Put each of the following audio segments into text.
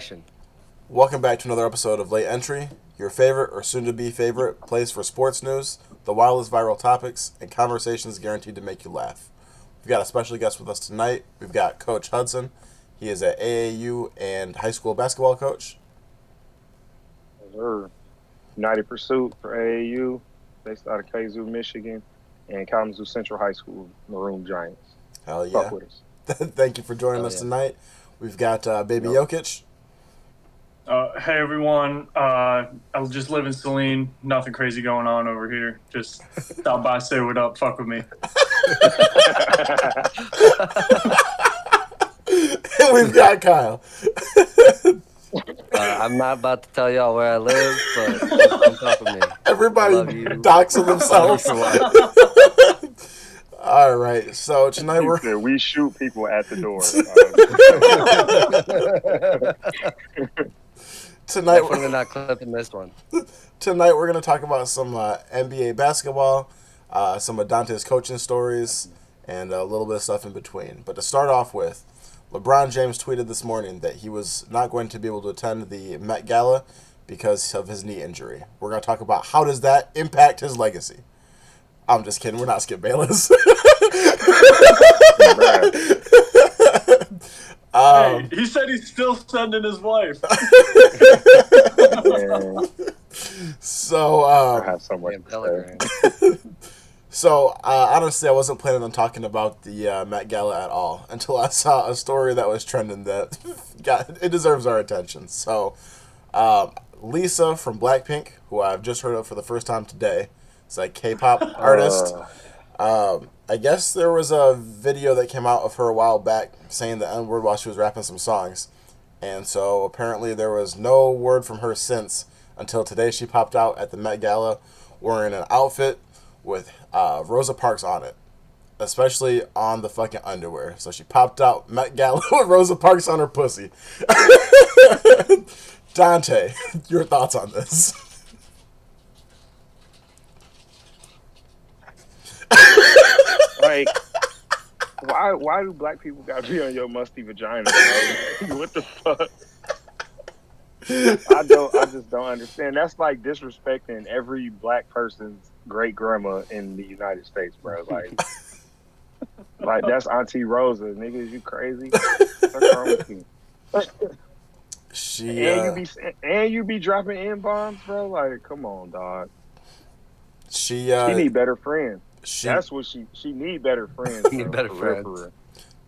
action. Welcome back to another episode of Late Entry, your favorite or soon-to-be favorite place for sports news, the wildest viral topics, and conversations guaranteed to make you laugh. We've got a special guest with us tonight. We've got Coach Hudson. He is an AAU and high school basketball coach. United Pursuit for AAU, based out of Kazoo, Michigan, and Kalamazoo Central High School, Maroon Giants. Hell yeah. Fuck with us. Thank you for joining us tonight. We've got Baby Jokic. Hey everyone, I just live in Saline. Nothing crazy going on over here. Just stop by, say what up, fuck with me. We've got Kyle. I'm not about to tell y'all where I live, but don't talk with me. Everybody doxing themselves. All right, so tonight we shoot people at the door. Tonight we're not clipping this one. Tonight we're going to talk about some NBA basketball, some of Dante's coaching stories, and a little bit of stuff in between. But to start off with, LeBron James tweeted this morning that he was not going to be able to attend the MET Gala because of his knee injury. We're going to talk about how does that impact his legacy. I'm just kidding. We're not Skip Bayless. Hey, he said he's still sending his wife. So, I have so much So, honestly, I wasn't planning on talking about the Met Gala at all until I saw a story that was trending that it deserves our attention. So, Lisa from BLACKPINK, who I've just heard of for the first time today, it's like K-pop artist. I guess there was a video that came out of her a while back saying the N-word while she was rapping some songs. And so apparently there was no word from her since until today she popped out at the Met Gala wearing an outfit with Rosa Parks on it, especially on the fucking underwear. So she popped out Met Gala with Rosa Parks on her pussy. Dante, your thoughts on this? Like, why do black people gotta be on your musty vagina, bro? What the fuck? I just don't understand. That's like disrespecting every black person's great grandma in the United States, bro. Like that's Auntie Rosa, nigga. Is you crazy? What's wrong with you? You be dropping N bombs, bro. Like, come on, dog. She need better friends. That's what she need better friends. Need better friends.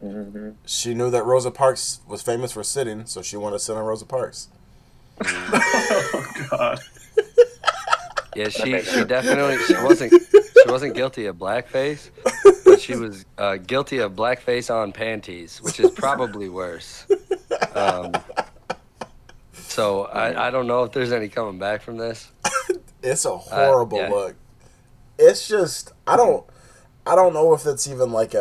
Mm-hmm. She knew that Rosa Parks was famous for sitting, so she wanted to sit on Rosa Parks. Oh God. Yeah, she definitely wasn't guilty of blackface, but she was guilty of blackface on panties, which is probably worse. So I don't know if there's any coming back from this. It's a horrible look. It's just I don't know if it's even like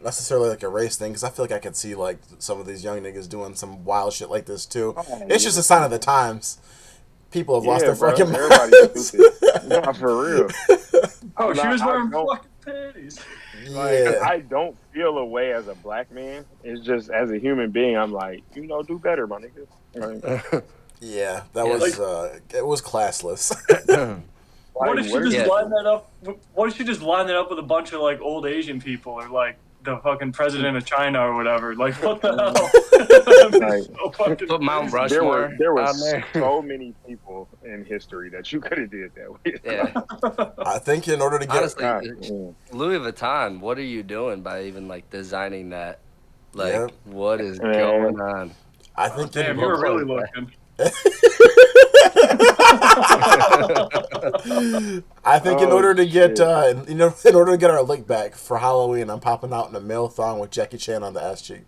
necessarily like a race thing, because I feel like I could see like some of these young niggas doing some wild shit like this too. It's just a sign of the times. People have lost their fucking minds. Not for real. She was wearing fucking panties. Yeah. I don't feel a way as a black man. It's just as a human being, I'm like, do better, my nigga. Yeah, that was it was classless. What if she just lined that up? What if she just lined it up with a bunch of like old Asian people or like the fucking president of China or whatever? Like, what the hell? Put Mount Rushmore. There were so many people in history that you could have did that with. Yeah. I think in order to get Louis Vuitton, what are you doing by even like designing that? Like, what is going on? I think damn, you were really looking. I think in order to get in order to get our lick back for Halloween, I'm popping out in a male thong with Jackie Chan on the ass cheek.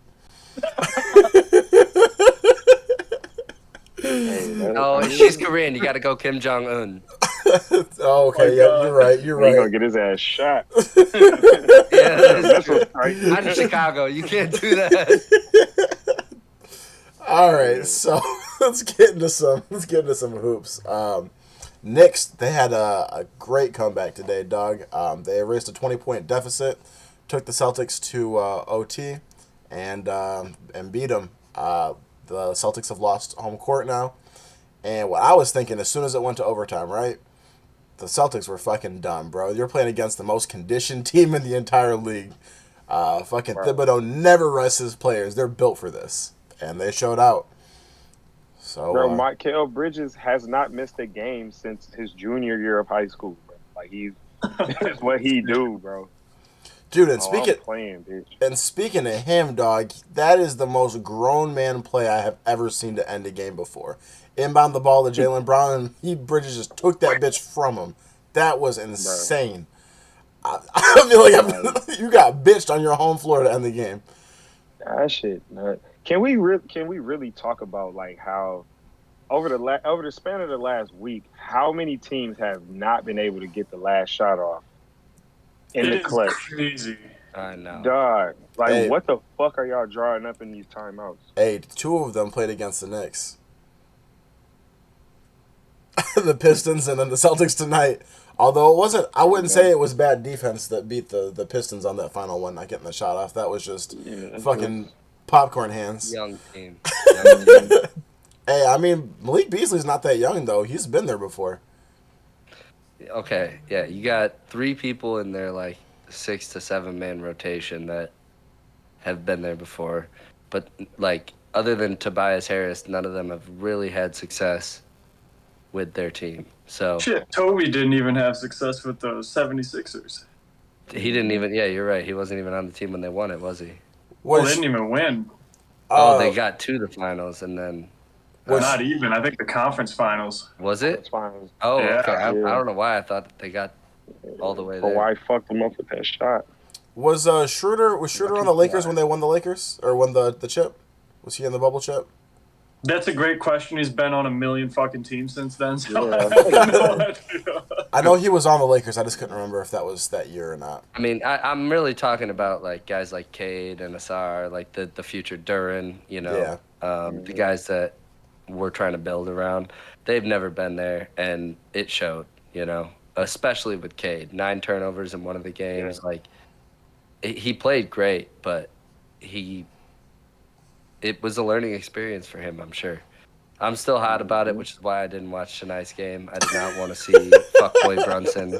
She's Korean. You got to go Kim Jong Un. Oh, okay, you're right. You're right. He's gonna get his ass shot. That's right. I'm in Chicago. You can't do that. All right, so let's get into some hoops. Knicks, they had a great comeback today, dog. They erased a 20-point deficit, took the Celtics to OT, and beat them. The Celtics have lost home court now. And what I was thinking, as soon as it went to overtime, right? The Celtics were fucking done, bro. You're playing against the most conditioned team in the entire league. Fucking Thibodeau never rests his players. They're built for this. And they showed out. So, bro, Mikal Bridges has not missed a game since his junior year of high school, bro. Like, that's what he do, bro. Dude, and speaking of him, dog, that is the most grown man play I have ever seen to end a game before. Inbound the ball to Jaylen Brown, and Bridges just took that bitch from him. That was insane. I feel like you got bitched on your home floor to end the game. That shit, man. Can we really talk about like how over the span of the last week, how many teams have not been able to get the last shot off in the clutch? Crazy. I know. Dog, like what the fuck are y'all drawing up in these timeouts? Hey, 2 of them played against the Knicks. The Pistons and then the Celtics tonight. Although it wasn't, I wouldn't say it was bad defense that beat the Pistons on that final one, not getting the shot off. That was just fucking popcorn hands. Young team. Hey, I mean, Malik Beasley's not that young, though. He's been there before. Okay, yeah, you got 3 people in their, like, 6 to 7 man rotation that have been there before. But, like, other than Tobias Harris, none of them have really had success with their team. So shit, Toby didn't even have success with those 76ers. He didn't even, yeah, you're right. He wasn't even on the team when they won it, was he? Well, they didn't even win. They got to the finals and then... not even. I think the conference finals. Was it? Finals. Oh, yeah. Okay. I don't know why I thought they got all the way there. Why fucked them up with that shot? Was Schroeder on the Lakers when they won the Lakers? Or won the chip? Was he in the bubble chip? That's a great question. He's been on a million fucking teams since then. So I know he was on the Lakers. I just couldn't remember if that was that year or not. I mean, I'm really talking about like guys like Cade and Asar, like the future Duran, the guys that we're trying to build around. They've never been there, and it showed, especially with Cade. 9 turnovers in one of the games. Yeah. Like, he played great, but it was a learning experience for him, I'm sure. I'm still hot about it, which is why I didn't watch tonight's game. I did not want to see fuckboy Brunson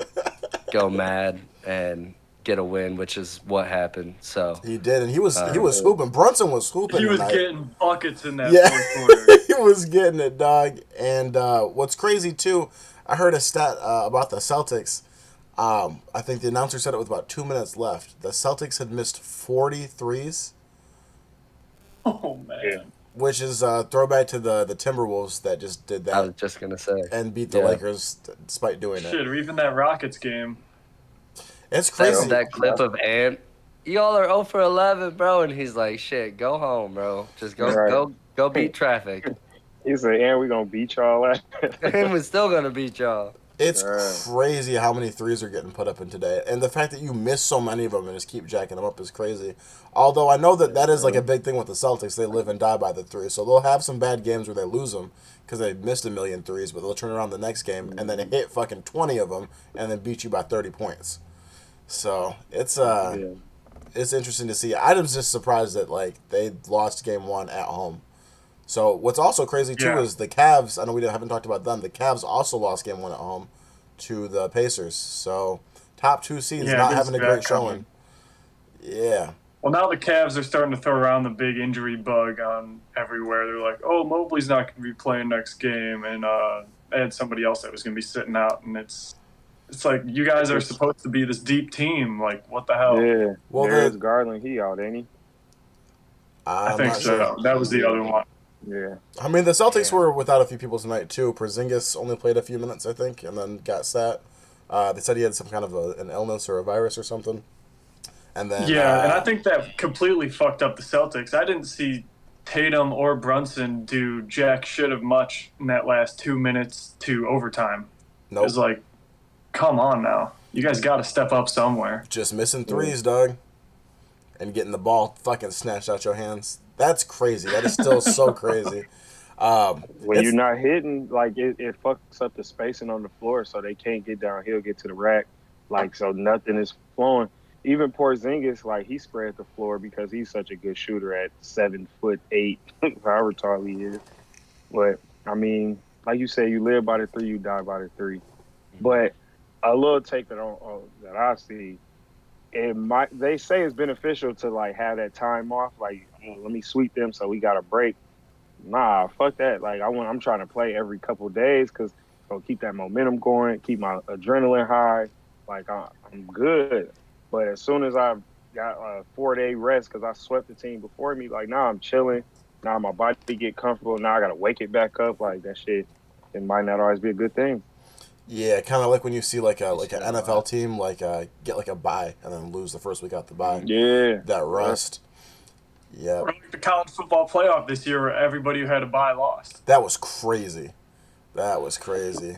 go mad and get a win, which is what happened. So he did, and he was hooping. Brunson was hooping. He was getting buckets in that fourth quarter. He was getting it, dog. And what's crazy too, I heard a stat about the Celtics. I think the announcer said it with about 2 minutes left. The Celtics had missed 40 threes. Oh, man. Which is a throwback to the Timberwolves that just did that. I was just going to say. And beat the Lakers despite doing it. Shit, or even that Rockets game. It's crazy. That clip of Ant. Y'all are 0 for 11, bro. And he's like, shit, go home, bro. Just go beat traffic. He said, and we're going to beat y'all at. And we're still going to beat y'all. It's crazy how many threes are getting put up in today. And the fact that you miss so many of them and just keep jacking them up is crazy. Although I know that is like a big thing with the Celtics. They live and die by the three. So they'll have some bad games where they lose them because they missed a million threes, but they'll turn around the next game and then hit fucking 20 of them and then beat you by 30 points. So it's interesting to see. I'm just surprised that like they lost game 1 at home. So what's also crazy too is the Cavs. I know we haven't talked about them. The Cavs also lost game 1 at home to the Pacers. So top 2 seeds not having a great showing. Yeah. Well, now the Cavs are starting to throw around the big injury bug on everywhere. They're like, oh, Mobley's not going to be playing next game, and they had somebody else that was going to be sitting out, and it's like you guys are supposed to be this deep team. Like, what the hell? Yeah. Well, there's Garland. He out, ain't he? I think so. Sure. That was the other one. Yeah. I mean, the Celtics were without a few people tonight, too. Porzingis only played a few minutes, I think, and then got sat. They said he had some kind of an illness or a virus or something. And then and I think that completely fucked up the Celtics. I didn't see Tatum or Brunson do jack shit of much in that last 2 minutes to overtime. Nope. It was like, come on now. You guys got to step up somewhere. Just missing threes, dog. And getting the ball fucking snatched out your hands. That's crazy. That is still so crazy. When you're not hitting, like, it fucks up the spacing on the floor so they can't get downhill, get to the rack. Like, so nothing is flowing. even Porzingis, like he spread the floor because he's such a good shooter at 7'8", however tall he is. But I mean, like you say, you live by the three, you die by the three. But a little take that I see, they say it's beneficial to like have that time off. Like, oh, let me sweep them, so we got a break. Nah, fuck that. Like I'm trying to play every couple of days because I'll keep that momentum going, keep my adrenaline high. Like I'm good. But as soon as I got a 4-day rest because I swept the team before me, like now I'm chilling. Now my body get comfortable. Now I gotta wake it back up. Like that shit, it might not always be a good thing. Yeah, kind of like when you see like an NFL team get like a bye and then lose the first week out the bye. Yeah, That rest. Yeah. Or like the college football playoff this year, where everybody who had a bye lost. That was crazy. That was crazy.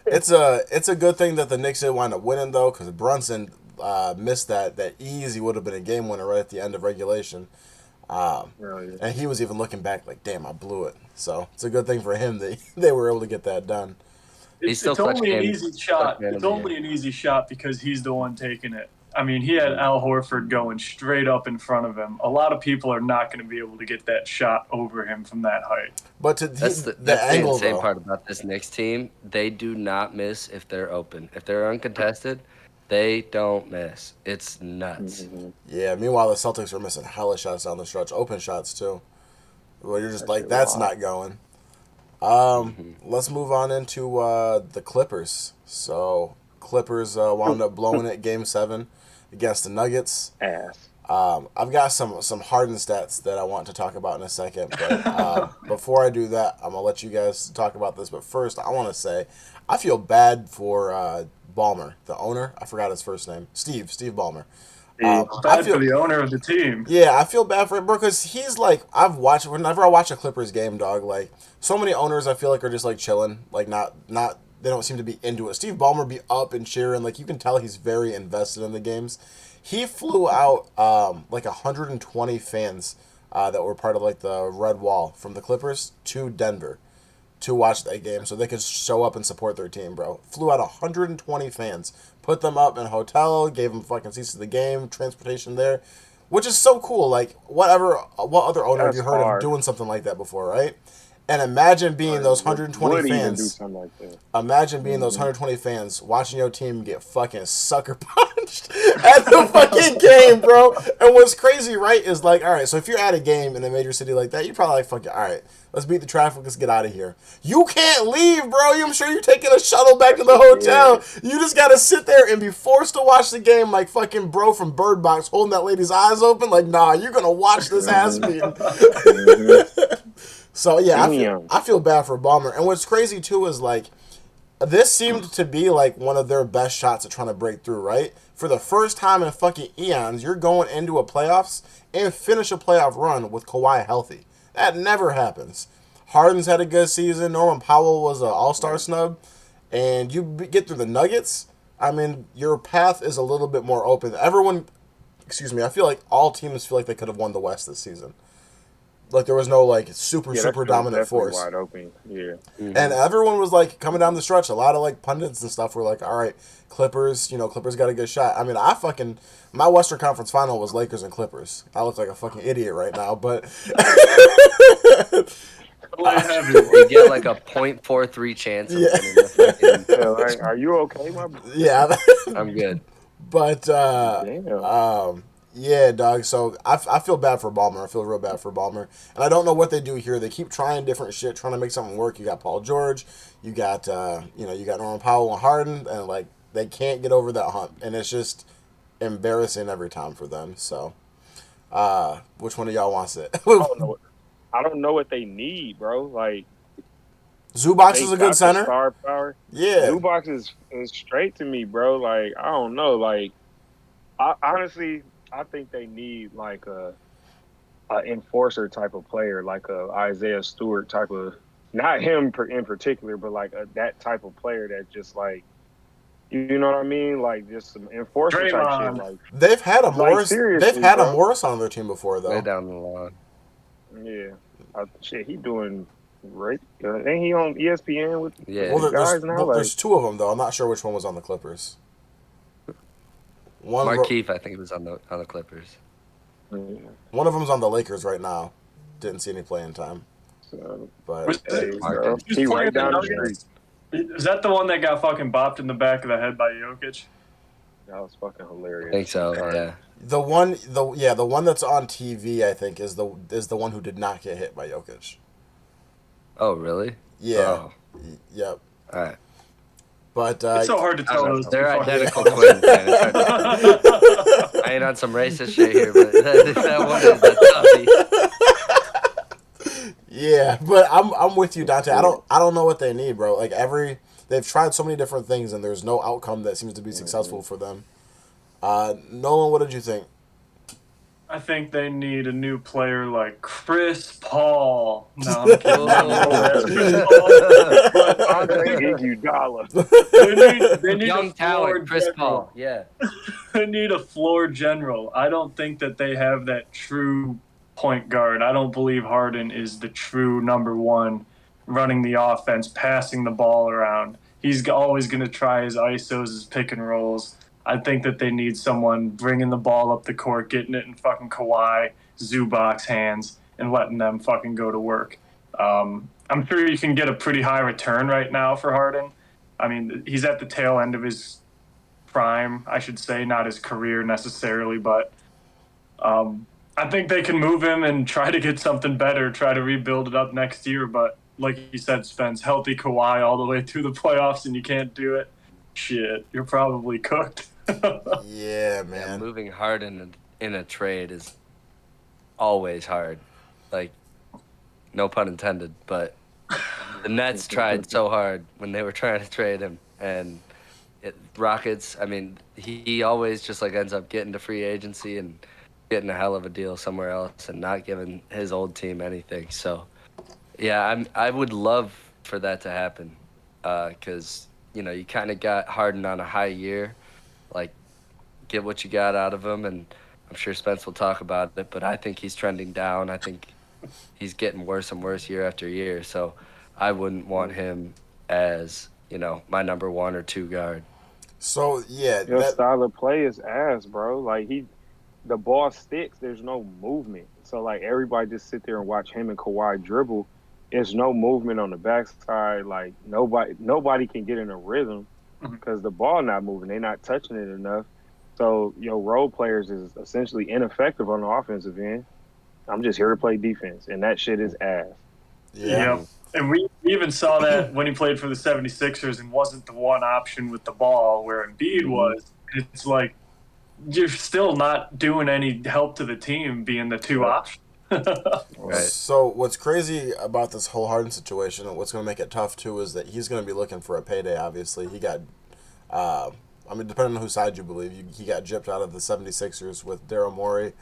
It's a good thing that the Knicks did wind up winning though, because Brunson missed that easy would have been a game winner right at the end of regulation. And he was even looking back like, damn, I blew it. So it's a good thing for him that they were able to get that done. It's only an easy shot. It's only an easy shot because he's the one taking it. I mean, he had Al Horford going straight up in front of him. A lot of people are not going to be able to get that shot over him from that height. But that's the insane part about this Knicks team. They do not miss if they're open. If they're uncontested, they don't miss. It's nuts. Mm-hmm. Yeah, meanwhile, the Celtics were missing hella shots down the stretch. Open shots, too. Well, you're just like, that's not going. Let's move on into the Clippers. So, Clippers wound up blowing it Game 7 against the Nuggets. Ass. I've got some Harden stats that I want to talk about in a second. But before I do that, I'm going to let you guys talk about this. But first, I want to say I feel bad for Ballmer, the owner. I forgot his first name. Steve Ballmer. Bad for the owner of the team. Yeah, I feel bad for him, bro, because he's like, whenever I watch a Clippers game, dog, like, so many owners I feel like are just, like, chilling, like, not, they don't seem to be into it. Steve Ballmer be up and cheering, like, you can tell he's very invested in the games. He flew out, like, 120 fans that were part of, like, the Red Wall from the Clippers to Denver to watch that game so they could show up and support their team, bro. Flew out 120 fans, put them up in a hotel, gave them fucking seats to the game, transportation there, which is so cool. Like, what other owner have you heard of doing something like that before, right? And imagine being those 120 fans. Imagine being those 120 fans watching your team get fucking sucker punched at the fucking game, bro. And what's crazy, right, is like, all right, so if you're at a game in a major city like that, you're probably like, fuck it, all right, let's beat the traffic, let's get out of here. You can't leave, bro. I'm sure you're taking a shuttle back to the hotel. You just gotta sit there and be forced to watch the game like fucking bro from Bird Box holding that lady's eyes open. Like, nah, you're gonna watch this ass beating. So, yeah, I feel bad for Ballmer. And what's crazy, too, is, like, this seemed to be, like, one of their best shots at trying to break through, right? For the first time in fucking eons, you're going into a playoffs and finish a playoff run with Kawhi healthy. That never happens. Harden's had a good season. Norman Powell was an all-star snub. And you get through the Nuggets, I mean, your path is a little bit more open. I feel like all teams feel like they could have won the West this season. Like, there was no, like, super dominant force. Wide open, yeah. Mm-hmm. And everyone was, like, coming down the stretch. A lot of, like, pundits and stuff were like, all right, Clippers got a good shot. I mean, my Western Conference final was Lakers and Clippers. I look like a fucking idiot right now, but... You get, like, a .43 chance of winning the fucking... Are you okay, my bro? Yeah. I'm good. But, yeah, dog. So I feel bad for Ballmer. I feel real bad for Ballmer. And I don't know what they do here. They keep trying different shit, trying to make something work. You got Paul George. You got you got Norman Powell and Harden, and like they can't get over that hump. And it's just embarrassing every time for them. So, which one of y'all wants it? I don't know what they need, bro. Like Zubac is a good center. Star power. Yeah, Zubac is straight to me, bro. Like I don't know. Like honestly. I think they need like a enforcer type of player, like a Isaiah Stewart type of, not him in particular, but like that type of player that just like, you know what I mean? Like just some enforcer type shit. Like they've had a Morris. They've had a Morris on their team before, though. Way down the line. Yeah, shit, he doing great. Ain't he on ESPN with guys now? There's two of them though. I'm not sure which one was on the Clippers. Markeith, I think, was on the Clippers. One of them's on the Lakers right now. Didn't see any playing time. So, But he right down the street. Is that the one that got fucking bopped in the back of the head by Jokic? That was fucking hilarious. I think so. Yeah. the one that's on TV, I think, is the one who did not get hit by Jokic. Oh, really? Yeah. Oh. Yep. All right. But It's so hard to tell those. They're two identical twins. Man. I ain't on some racist shit here, but that one is a toughie. Yeah, but I'm with you, Dante. I don't know what they need, bro. Like they've tried so many different things, and there's no outcome that seems to be successful for them. Nolan, what did you think? I think they need a new player like Chris Paul. No, I'm kidding. I'll give you $1. They need Young a talent, Chris general. Paul. Yeah. They need a floor general. I don't think that they have that true point guard. I don't believe Harden is the true number one running the offense, passing the ball around. He's always going to try his ISOs, his pick and rolls. I think that they need someone bringing the ball up the court, getting it in fucking Kawhi, Zubac's hands, and letting them fucking go to work. I'm sure you can get a pretty high return right now for Harden. I mean, he's at the tail end of his prime, I should say, not his career necessarily, but I think they can move him and try to get something better, try to rebuild it up next year. But like you said, Spence, healthy Kawhi all the way through the playoffs and you can't do it. Shit, you're probably cooked. Yeah, man. Yeah, moving Harden in a trade is always hard. Like, no pun intended, but the Nets tried so hard when they were trying to trade him. And Rockets, I mean, he always just like ends up getting to free agency and getting a hell of a deal somewhere else and not giving his old team anything. So, yeah, I would love for that to happen because, you kind of got Harden on a high year. Like, get what you got out of him, and I'm sure Spence will talk about it, but I think he's trending down. I think he's getting worse and worse year after year, so I wouldn't want him as, my number 1 or 2 guard. So, yeah. Your style of play is ass, bro. Like, the ball sticks, there's no movement. So, like, everybody just sit there and watch him and Kawhi dribble. There's no movement on the backside. Like, nobody can get in a rhythm because the ball not moving. They're not touching it enough. So, role players is essentially ineffective on the offensive end. I'm just here to play defense, and that shit is ass. Yeah. Yep. And we even saw that when he played for the 76ers and wasn't the one option with the ball where Embiid was. It's like you're still not doing any help to the team being the two option. Right. So what's crazy about this whole Harden situation and what's going to make it tough, too, is that he's going to be looking for a payday, obviously. He got, depending on whose side you believe, he got gypped out of the 76ers with Daryl Morey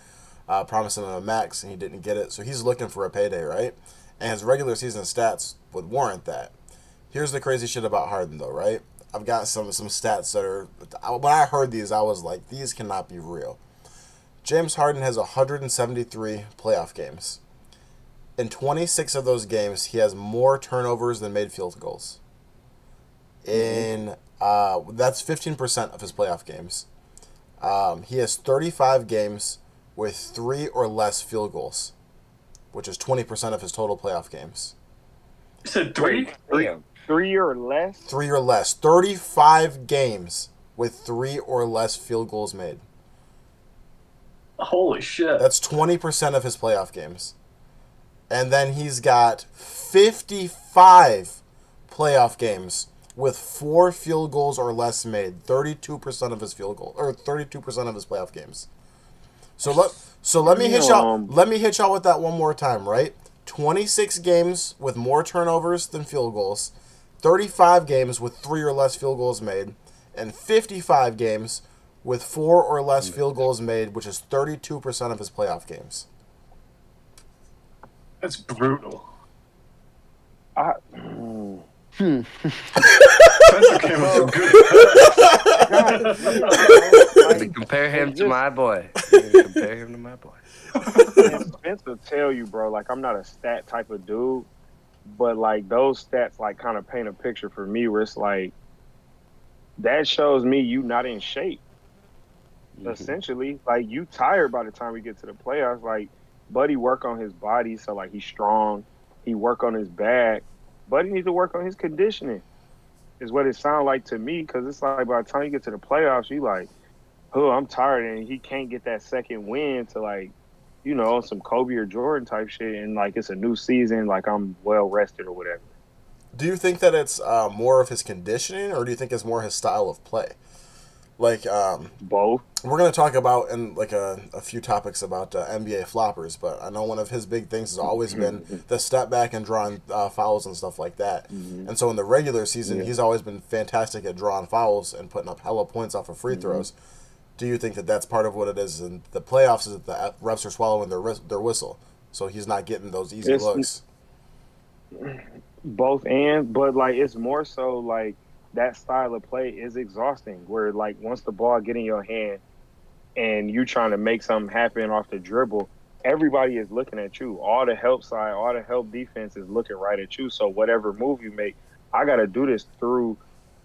promising him a max, and he didn't get it. So he's looking for a payday, right? And his regular season stats would warrant that. Here's the crazy shit about Harden, though, right? I've got some stats that are... When I heard these, I was like, these cannot be real. James Harden has 173 playoff games. In 26 of those games, he has more turnovers than made field goals. That's 15% of his playoff games. He has 35 games with 3 or less field goals, which is 20% of his total playoff games. You said 3? 3 or less? 3 or less. 35 games with 3 or less field goals made. Holy shit. That's 20% of his playoff games. And then he's got 55 playoff games with 4 field goals or less made. 32% of his field goal, or 32% of his playoff games. So let me hit y'all. Let me hit y'all with that one more time, right? 26 games with more turnovers than field goals, 35 games with 3 or less field goals made, and 55 games with 4 or less field goals made, which is 32% of his playoff games. That's brutal. Spencer came with some good compare him to my boy. Compare him to my boy. Spence will tell you, bro, like, I'm not a stat type of dude, but, like, those stats, like, kind of paint a picture for me where it's like, that shows me you not in shape. essentially. Like, you tired by the time we get to the playoffs. Like, Buddy work on his body, so, like, he's strong. He work on his back. Buddy needs to work on his conditioning, is what it sounds like to me, because it's like by the time you get to the playoffs, you like, oh, I'm tired, and he can't get that second win to, like, you know, some Kobe or Jordan type shit, and, like, it's a new season, like, I'm well rested or whatever. Do you think that it's more of his conditioning, or do you think it's more his style of play? Like, Both. we're going to talk about in like a few topics about NBA floppers, but I know one of his big things has always been the step back and drawing fouls and stuff like that. And so in the regular season, he's always been fantastic at drawing fouls and putting up hella points off of free throws. Do you think that that's part of what it is in the playoffs, is that the refs are swallowing their whistle, so he's not getting those easy looks? Both, but like, it's more so like that style of play is exhausting, where like once the ball get in your hand and you trying to make something happen off the dribble, everybody is looking at you. All the help side, all the help defense is looking right at you. So whatever move you make, I got to do this through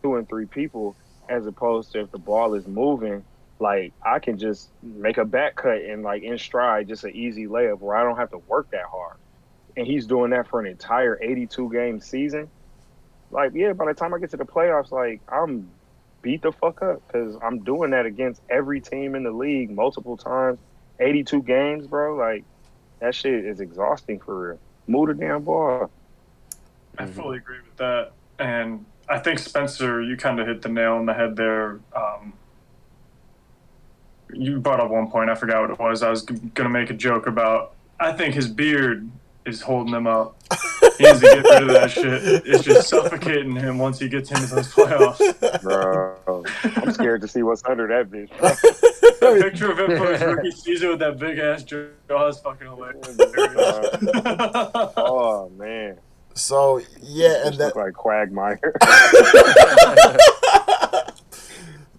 2 and 3 people, as opposed to if the ball is moving, like I can just make a back cut and like in stride, just an easy layup where I don't have to work that hard. And he's doing that for an entire 82-game season. Like, yeah, by the time I get to the playoffs, like, I'm beat the fuck up, because I'm doing that against every team in the league multiple times. 82 games, bro. Like, that shit is exhausting for real. Move the damn ball. I fully agree with that. And I think, Spencer, you kind of hit the nail on the head there. You brought up one point. I forgot what it was. I was going to make a joke about, I think his beard is holding him up. He needs to get rid of that shit. It's just suffocating him once he gets into those playoffs. Bro, I'm scared to see what's under that bitch, bro. That picture of him for his rookie season with that big ass jaw is fucking hilarious. Oh, man. So, yeah, and that look like Quagmire.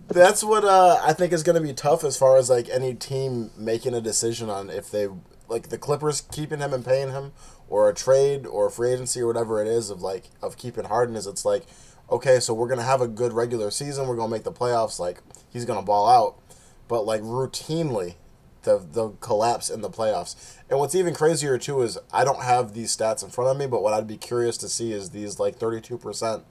that's what I think is going to be tough as far as like any team making a decision on if they, like the Clippers keeping him and paying him, or a trade or free agency or whatever it is of keeping Harden. Is it's like, okay, so we're going to have a good regular season, we're going to make the playoffs, like he's going to ball out, but like routinely the collapse in the playoffs. And what's even crazier too is, I don't have these stats in front of me, but what I'd be curious to see is these like 32%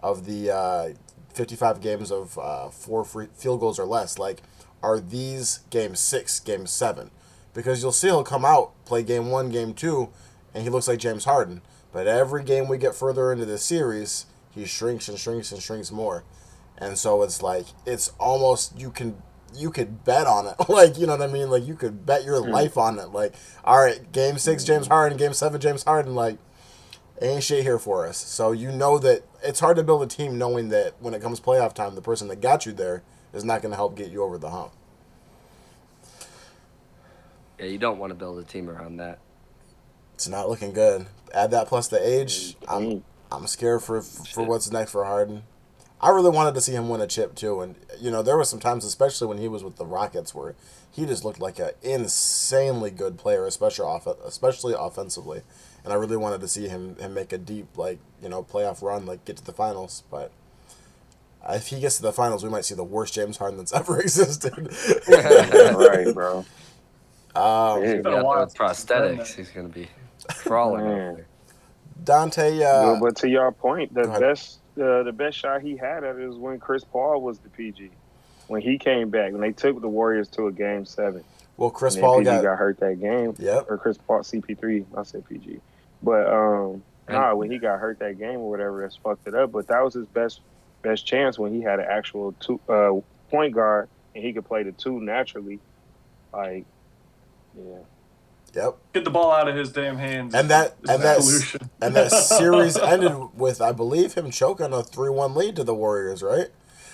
of the 55 games of 4 free field goals or less. Like, are these game 6, game 7? Because you'll see he'll come out, play game 1, game 2, and he looks like James Harden. But every game we get further into the series, he shrinks and shrinks and shrinks more. And so it's like, it's almost, you could bet on it. Like, you know what I mean? Like, you could bet your life on it. Like, all right, game 6, James Harden, game 7, James Harden, like, ain't shit here for us. So you know that it's hard to build a team knowing that when it comes playoff time, the person that got you there is not going to help get you over the hump. Yeah, you don't want to build a team around that. It's not looking good. Add that plus the age. I'm scared for what's next for Harden. I really wanted to see him win a chip too, and you know there were some times, especially when he was with the Rockets, where he just looked like an insanely good player, especially offensively. And I really wanted to see him make a deep, like, you know, playoff run, like get to the finals. But if he gets to the finals, we might see the worst James Harden that's ever existed. Right, bro. He's gonna be out there with prosthetics. He's gonna be crawling over there. Dante, but to your point, the best shot he had at it was when Chris Paul was the PG. When he came back, when they took the Warriors to a game 7. Well, Chris Paul got hurt that game. Yep. Or Chris Paul, CP3. I said PG. But when he got hurt that game or whatever, that's fucked it up. But that was his best chance, when he had an actual point guard and he could play the 2 naturally. Like, yeah. Yep. Get the ball out of his damn hands. And that series ended with, I believe, him choking a 3-1 lead to the Warriors, right?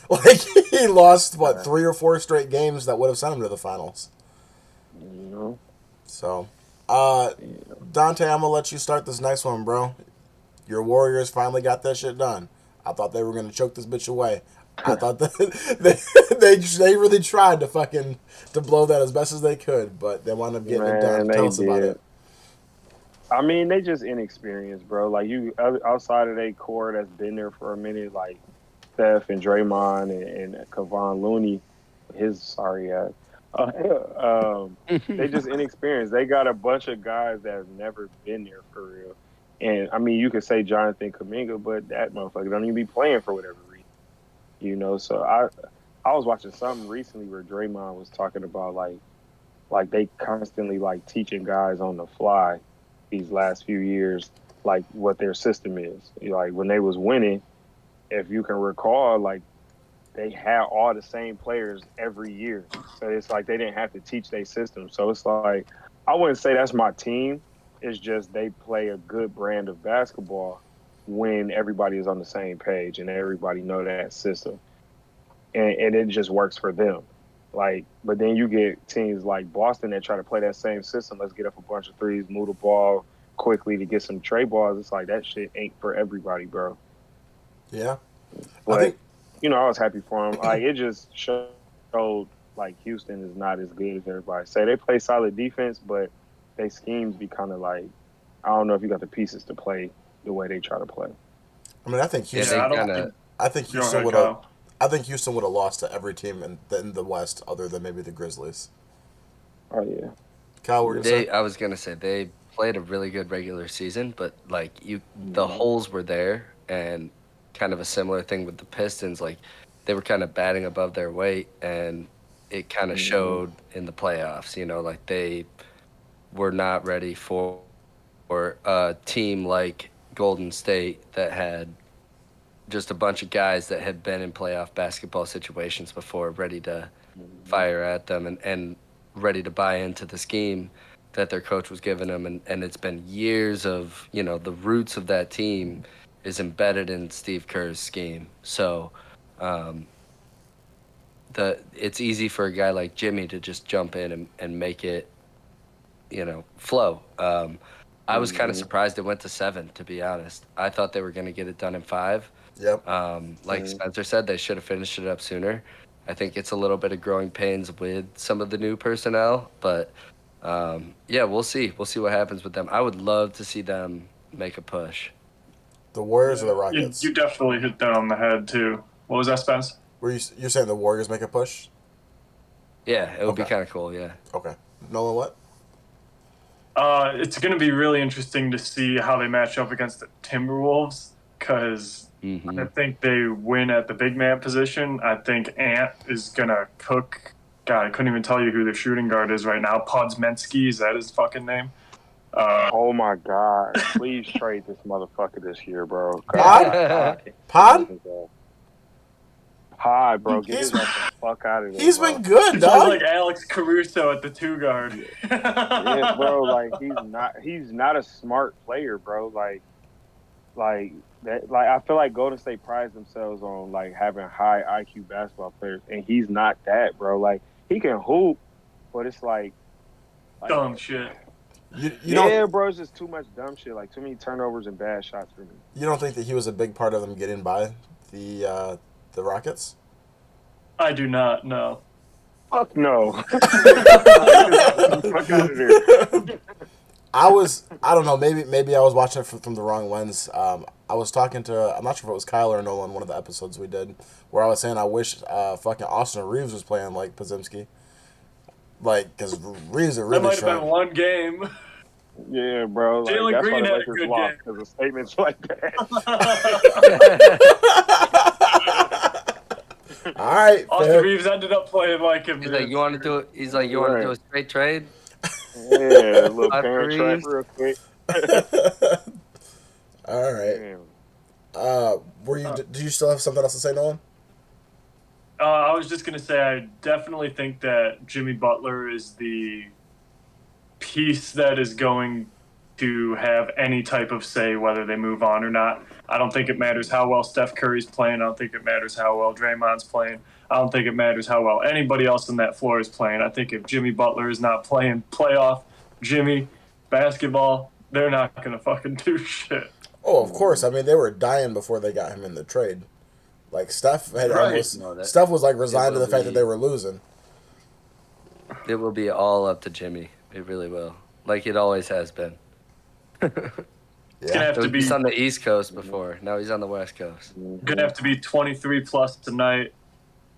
Like, he lost 3 or 4 straight games that would have sent him to the finals. So, Dante, I'm gonna let you start this next one, bro. Your Warriors finally got that shit done. I thought they were gonna choke this bitch away. I thought that they really tried to blow that as best as they could, but they wound up getting it done. Tell us about it. I mean, they just inexperienced, bro. Like, you outside of their core that's been there for a minute, like Steph and Draymond and Kevon Looney. his sorry ass. They just inexperienced. They got a bunch of guys that have never been there for real. And I mean, you could say Jonathan Kuminga, but that motherfucker don't even be playing for whatever reason. You know, so I was watching something recently where Draymond was talking about like they constantly like teaching guys on the fly these last few years, like what their system is. Like when they was winning, if you can recall, like they had all the same players every year. So it's like they didn't have to teach their system. So it's like, I wouldn't say that's my team. It's just they play a good brand of basketball when everybody is on the same page and everybody know that system. And it just works for them. Like, but then you get teams like Boston that try to play that same system. Let's get up a bunch of threes, move the ball quickly to get some trade balls. It's like that shit ain't for everybody, bro. Yeah. But, I think, you know, I was happy for him. Like, it just showed, like, Houston is not as good as everybody say. They play solid defense, but they schemes be kind of like, I don't know if you got the pieces to play the way they try to play. I mean, I think Houston. I think Houston would have. I think Houston would have lost to every team in the West, other than maybe the Grizzlies. Oh yeah, Kyle, what were you gonna say? I was gonna say they played a really good regular season, but like the holes were there, and kind of a similar thing with the Pistons. Like they were kind of batting above their weight, and it kind of showed in the playoffs. You know, like they were not ready for a team like Golden State that had just a bunch of guys that had been in playoff basketball situations before, ready to fire at them and ready to buy into the scheme that their coach was giving them. And it's been years of, you know, the roots of that team is embedded in Steve Kerr's scheme. So it's easy for a guy like Jimmy to just jump in and make it, you know, flow. I was kind of surprised it went to 7, to be honest. I thought they were going to get it done in 5. Yep. Like Spencer said, they should have finished it up sooner. I think it's a little bit of growing pains with some of the new personnel, but yeah, we'll see. We'll see what happens with them. I would love to see them make a push. The Warriors or the Rockets? You definitely hit that on the head too. What was that, Spence? You're saying the Warriors make a push? Yeah, it would be kind of cool. Yeah. Okay. Nolan, what? It's going to be really interesting to see how they match up against the Timberwolves because I think they win at the big man position. I think Ant is going to cook. God, I couldn't even tell you who their shooting guard is right now. Podzmensky, is that his fucking name? Oh my God! Please trade this motherfucker this year, bro. Pod, bro. Get his ass the fuck out of there. He's been good, He's dog. like Alex Caruso at the 2 guard. Yeah, bro. Like he's not a smart player, bro. Like that. Like I feel like Golden State prides themselves on like having high IQ basketball players, and he's not that, bro. Like he can hoop, but it's like dumb shit. You bro, it's just too much dumb shit. Like too many turnovers and bad shots for me. You don't think that he was a big part of them getting by the Rockets? I do not know. Fuck no. Fuck out of there. I don't know, maybe I was watching it from the wrong lens. I was talking to, I'm not sure if it was Kyle or Nolan, one of the episodes we did, where I was saying I wish fucking Austin Reeves was playing like Podzimski. Like, because Reeves are really That might have strong. been one game. Yeah, bro. Like, Jalen that's Green why had a Lakers good lost, game. because of statements like that. All right, Austin Reeves ended up playing like him. He's like, you want to do it? He's like, you want to do a straight trade? Yeah, a little parent trap real quick. All right. Do you still have something else to say, Nolan? I was just going to say, I definitely think that Jimmy Butler is the piece that is going to have any type of say whether they move on or not. I don't think it matters how well Steph Curry's playing. I don't think it matters how well Draymond's playing. I don't think it matters how well anybody else on that floor is playing. I think if Jimmy Butler is not playing playoff Jimmy basketball, they're not going to fucking do shit. Oh, of course. I mean, they were dying before they got him in the trade. Like, Steph had Steph was like resigned to the fact that they were losing. It will be all up to Jimmy. It really will. Like it always has been. It's gonna have to be He's on the East Coast before. Now he's on the West Coast. Gonna have to be 23 plus tonight.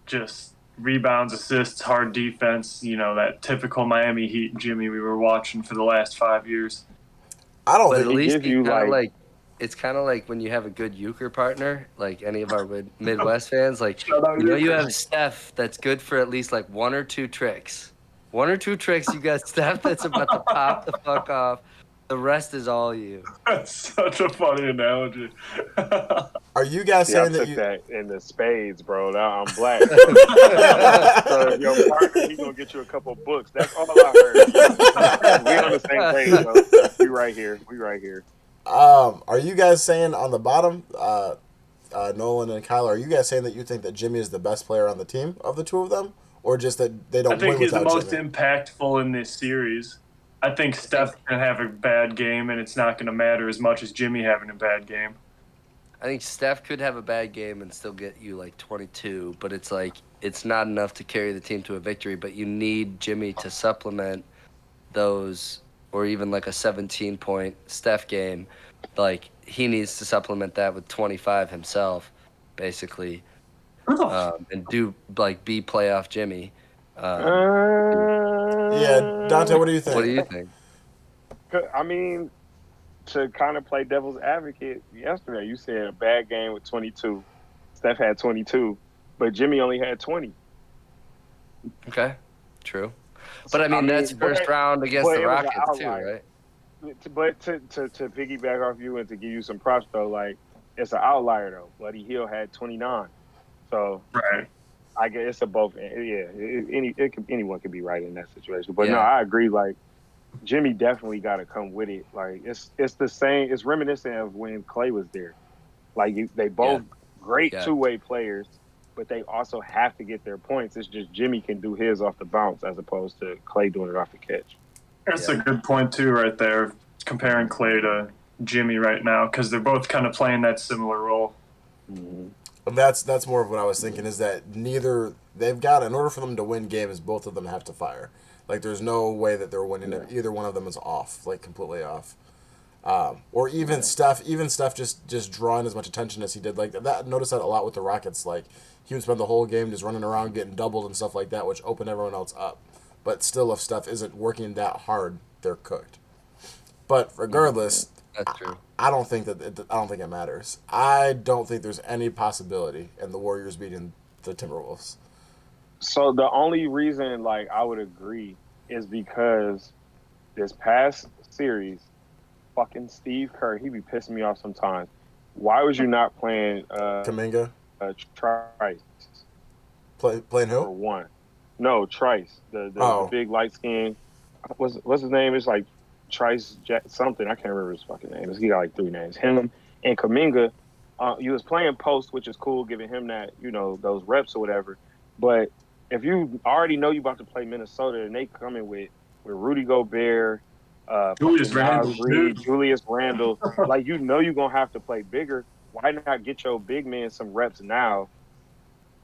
Just rebounds, assists, hard defense. That typical Miami Heat Jimmy we were watching for the last 5 years. I don't But think at He least gives he you kind of like like it's kind of like when you have a good euchre partner, like any of our Midwest fans, like Shout out you Euchre. have Steph that's good for at least like one or two tricks. One or two tricks, you got Steph that's about to pop the fuck off. The rest is all you. That's such a funny analogy. Are you guys see, I saying that took you? that in the spades, bro. Now I'm black. So if your partner, he gonna get you a couple books. That's all I heard. We on the same page, bro. We right here. We right here. Are you guys saying on the bottom, Nolan and Kyle? Are you guys saying that you think that Jimmy is the best player on the team of the two of them, or just that they I don't think win he's the without most Jimmy? impactful in this series. I think Steph can have a bad game, and it's not going to matter as much as Jimmy having a bad game. I think Steph could have a bad game and still get you like 22, but it's like it's not enough to carry the team to a victory. But you need Jimmy to supplement those, or even like a 17-point Steph game. Like he needs to supplement that with 25 himself, basically, and do like be playoff Jimmy. Yeah, Dante, what do you What do think? you think? I mean, to kind of play devil's advocate, yesterday you said a bad game with 22. Steph had 22, but Jimmy only had 20. Okay, true. But I mean, that's first round against but the it was an Rockets too, outlier. right? But to piggyback off you and to give you some props though, like it's an outlier though. Buddy Hield had 29, so Right. I guess it's a both. Yeah, anyone could be right in that situation. But no, Yeah. I agree. Like Jimmy definitely got to come with it. Like it's the same. It's reminiscent of when Clay was there. Like they both great Yeah. two-way players, but they also have to get their points. It's just Jimmy can do his off the bounce as opposed to Clay doing it off the catch. That's a good point, too, right there, comparing Clay to Jimmy right now, because they're both kind of playing that similar role. Mm-hmm. That's more of what I was thinking. Is that they've got, in order for them to win games, both of them have to fire. Like there's no way that they're winning if either one of them is off, like completely off. Or even Steph just drawing as much attention as he did. Like that, notice that a lot with the Rockets. Like he would spend the whole game just running around getting doubled and stuff like that, which opened everyone else up. But still, if Steph isn't working that hard, they're cooked. But regardless, That's true. I don't think it matters. I don't think there's any possibility in the Warriors beating the Timberwolves. So the only reason, like, I would agree is because this past series, fucking Steve Kerr, he be pissing me off sometimes. Why was you not playing Kuminga Trice playing for who? one? No, Trice, the big light skin. What's his name? It's like Trice something. I can't remember his fucking name. He got like three names. Him and Kuminga. You was playing post, which is cool, giving him that those reps or whatever. But if you already know you about to play Minnesota and they coming with Rudy Gobert, Julius Randle, Julius Randle, like you're gonna have to play bigger. Why not get your big man some reps now,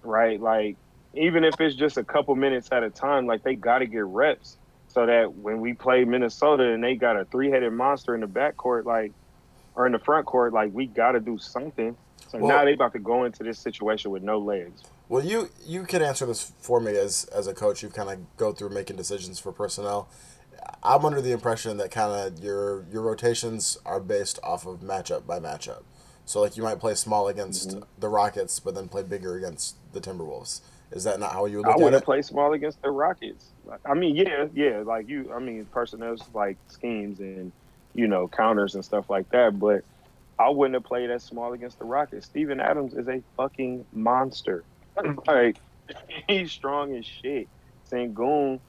right? Like even if it's just a couple minutes at a time, like they got to get reps so that when we play Minnesota and they got a three-headed monster in the backcourt, like or in the front court, like we got to do something. So now they about to go into this situation with no legs. Well, you can answer this for me as a coach. You kind of go through making decisions for personnel. I'm under the impression that kind of your rotations are based off of matchup by matchup. So like you might play small against the Rockets, but then play bigger against the Timberwolves. Is that not how you look at it? I wouldn't play small against the Rockets. I mean, yeah, like personnel's like schemes and counters and stuff like that. But I wouldn't have played as small against the Rockets. Steven Adams is a fucking monster. Like he's strong as shit. Sengun,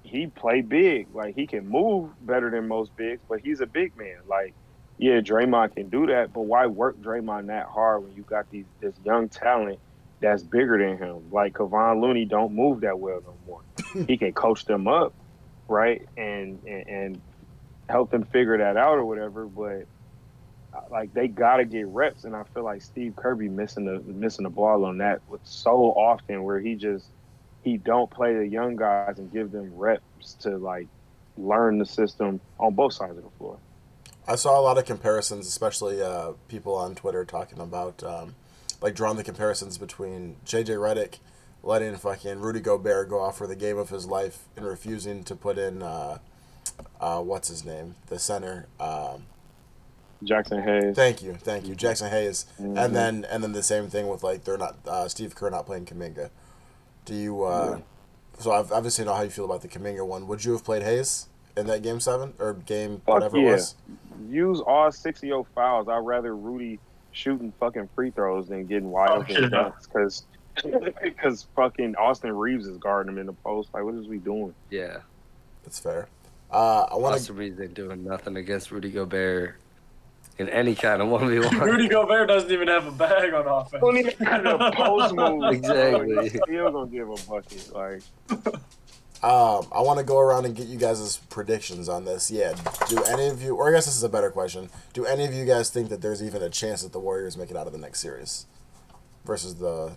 he play big. Like he can move better than most bigs, but he's a big man. Like, yeah, Draymond can do that, but why work Draymond that hard when you got this young talent that's bigger than him? Like Kevon Looney don't move that well no more. He can coach them up, right, and help them figure that out or whatever. But like they gotta get reps, and I feel like Steve Kirby missing the ball on that so often, where he don't play the young guys and give them reps to like learn the system on both sides of the floor. I saw a lot of comparisons, especially people on Twitter talking about like drawing the comparisons between JJ Redick letting fucking Rudy Gobert go off for the game of his life and refusing to put in what's his name, the center. Jackson Hayes. Thank you, Jackson Hayes. Mm-hmm. And then the same thing with like they're not Steve Kerr not playing Kuminga. Do you? So I've obviously know how you feel about the Kuminga one. Would you have played Hayes in that game 7 or game whatever it was? Use all 6 of your fouls. I'd rather Rudy shooting fucking free throws than getting wide open dunks because fucking Austin Reeves is guarding him in the post. Like, what is we doing? Yeah, that's fair. I want Austin Reeves ain't doing nothing against Rudy Gobert in any kind of 1v1. Rudy Gobert doesn't even have a bag on offense. Don't even have a post move. Exactly. He's still gonna give a bucket. Like, I want to go around and get you guys' predictions on this. Yeah, do any of you, or I guess this is a better question, do any of you guys think that there's even a chance that the Warriors make it out of the next series? The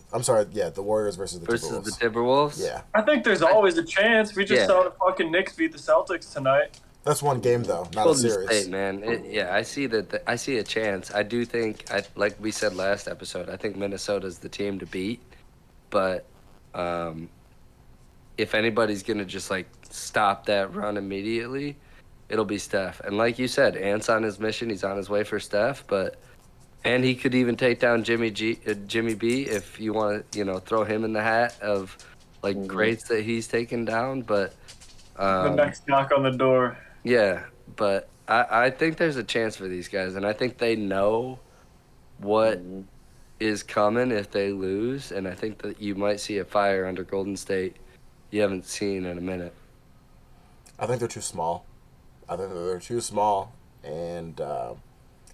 Warriors versus the Timberwolves. Versus the Timberwolves? Yeah. I think there's always a chance. We just saw the fucking Knicks beat the Celtics tonight. That's one game, though, not Golden a series. State, man. I see that. I see a chance. I do think, like we said last episode, I think Minnesota's the team to beat. But if anybody's going to just, like, stop that run immediately, it'll be Steph. And like you said, Ant's on his mission. He's on his way for Steph. And he could even take down Jimmy B if you want to, throw him in the hat of, like, greats that he's taken down. But the next knock on the door. Yeah, but I think there's a chance for these guys, and I think they know what is coming if they lose, and I think that you might see a fire under Golden State you haven't seen in a minute. I think they're too small. And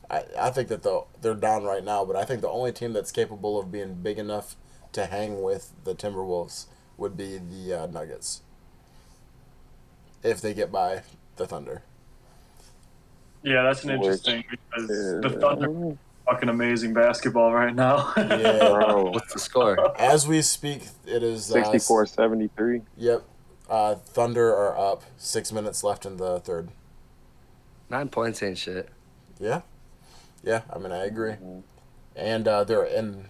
I think that they're down right now, but I think the only team that's capable of being big enough to hang with the Timberwolves would be the Nuggets if they get by the Thunder. Yeah, that's an interesting because the Thunder are fucking amazing basketball right now. Yeah. What's the score? As we speak, it is 64-73. Yep. Thunder are up. 6 minutes left in the third. 9 points ain't shit. Yeah. Yeah, I mean I agree. And they're in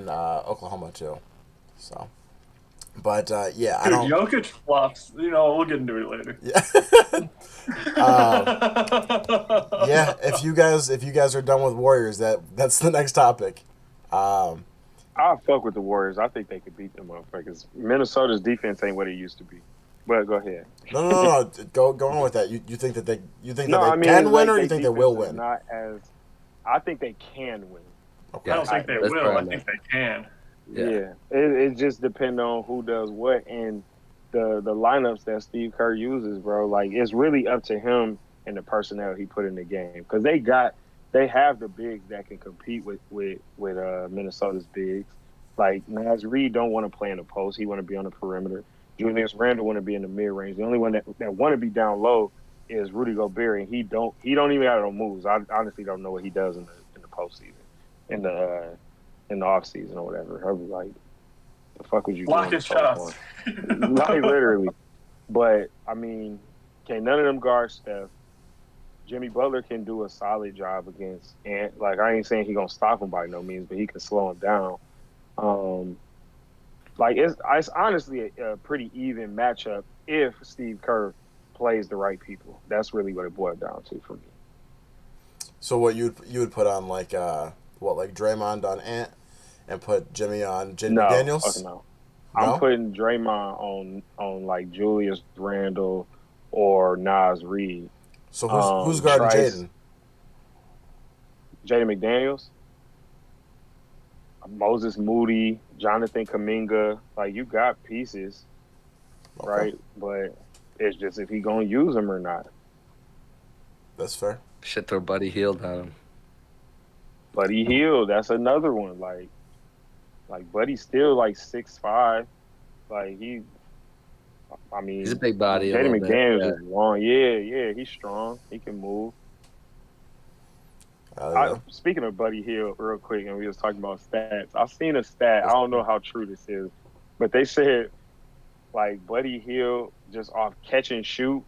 Oklahoma too. So but yeah, I don't. Jokic flops. We'll get into it later. Yeah. Yeah. If you guys are done with Warriors, that's the next topic. I'll fuck with the Warriors. I think they could beat them motherfuckers. Minnesota's defense ain't what it used to be. But go ahead. No. Go on with that. You think that they can win, or you think they will win? I think they can win. Okay. I don't think they will. I think they can. Yeah. It just depends on who does what and the lineups that Steve Kerr uses, bro. Like, it's really up to him and the personnel he put in the game because they have the bigs that can compete with Minnesota's bigs. Like, Naz Reid don't want to play in the post; he want to be on the perimeter. Julius Randle want to be in the mid range. The only one that want to be down low is Rudy Gobert, and he don't even have no moves. I honestly don't know what he does in the postseason, in the off season or whatever. I was like, the fuck was you blocking shots? Like, literally. But I mean, can none of them guard Steph? Jimmy Butler can do a solid job against Ant. Like, I ain't saying he gonna stop him by no means, but he can slow him down. Like, it's honestly a pretty even matchup if Steve Kerr plays the right people. That's really what it boiled down to for me. So what you would put on like Draymond on Ant and put Jimmy on Jaden McDaniels? No. I'm putting Draymond on like Julius Randle or Naz Reid. So who's guarding Jaden? Jaden McDaniels, Moses Moody, Jonathan Kuminga. Like, you got pieces, right? But it's just if he gonna use them or not. That's fair. Should throw Buddy Hield on him. Buddy Hield, that's another one. Like Buddy's still like 6'5". Like, he's a big body. Jaden McDaniels is long. Yeah, he's strong. He can move. Speaking of Buddy Hield, real quick, and we was talking about stats. I've seen a stat. I don't know how true this is, but they said like Buddy Hield just off catch and shoot,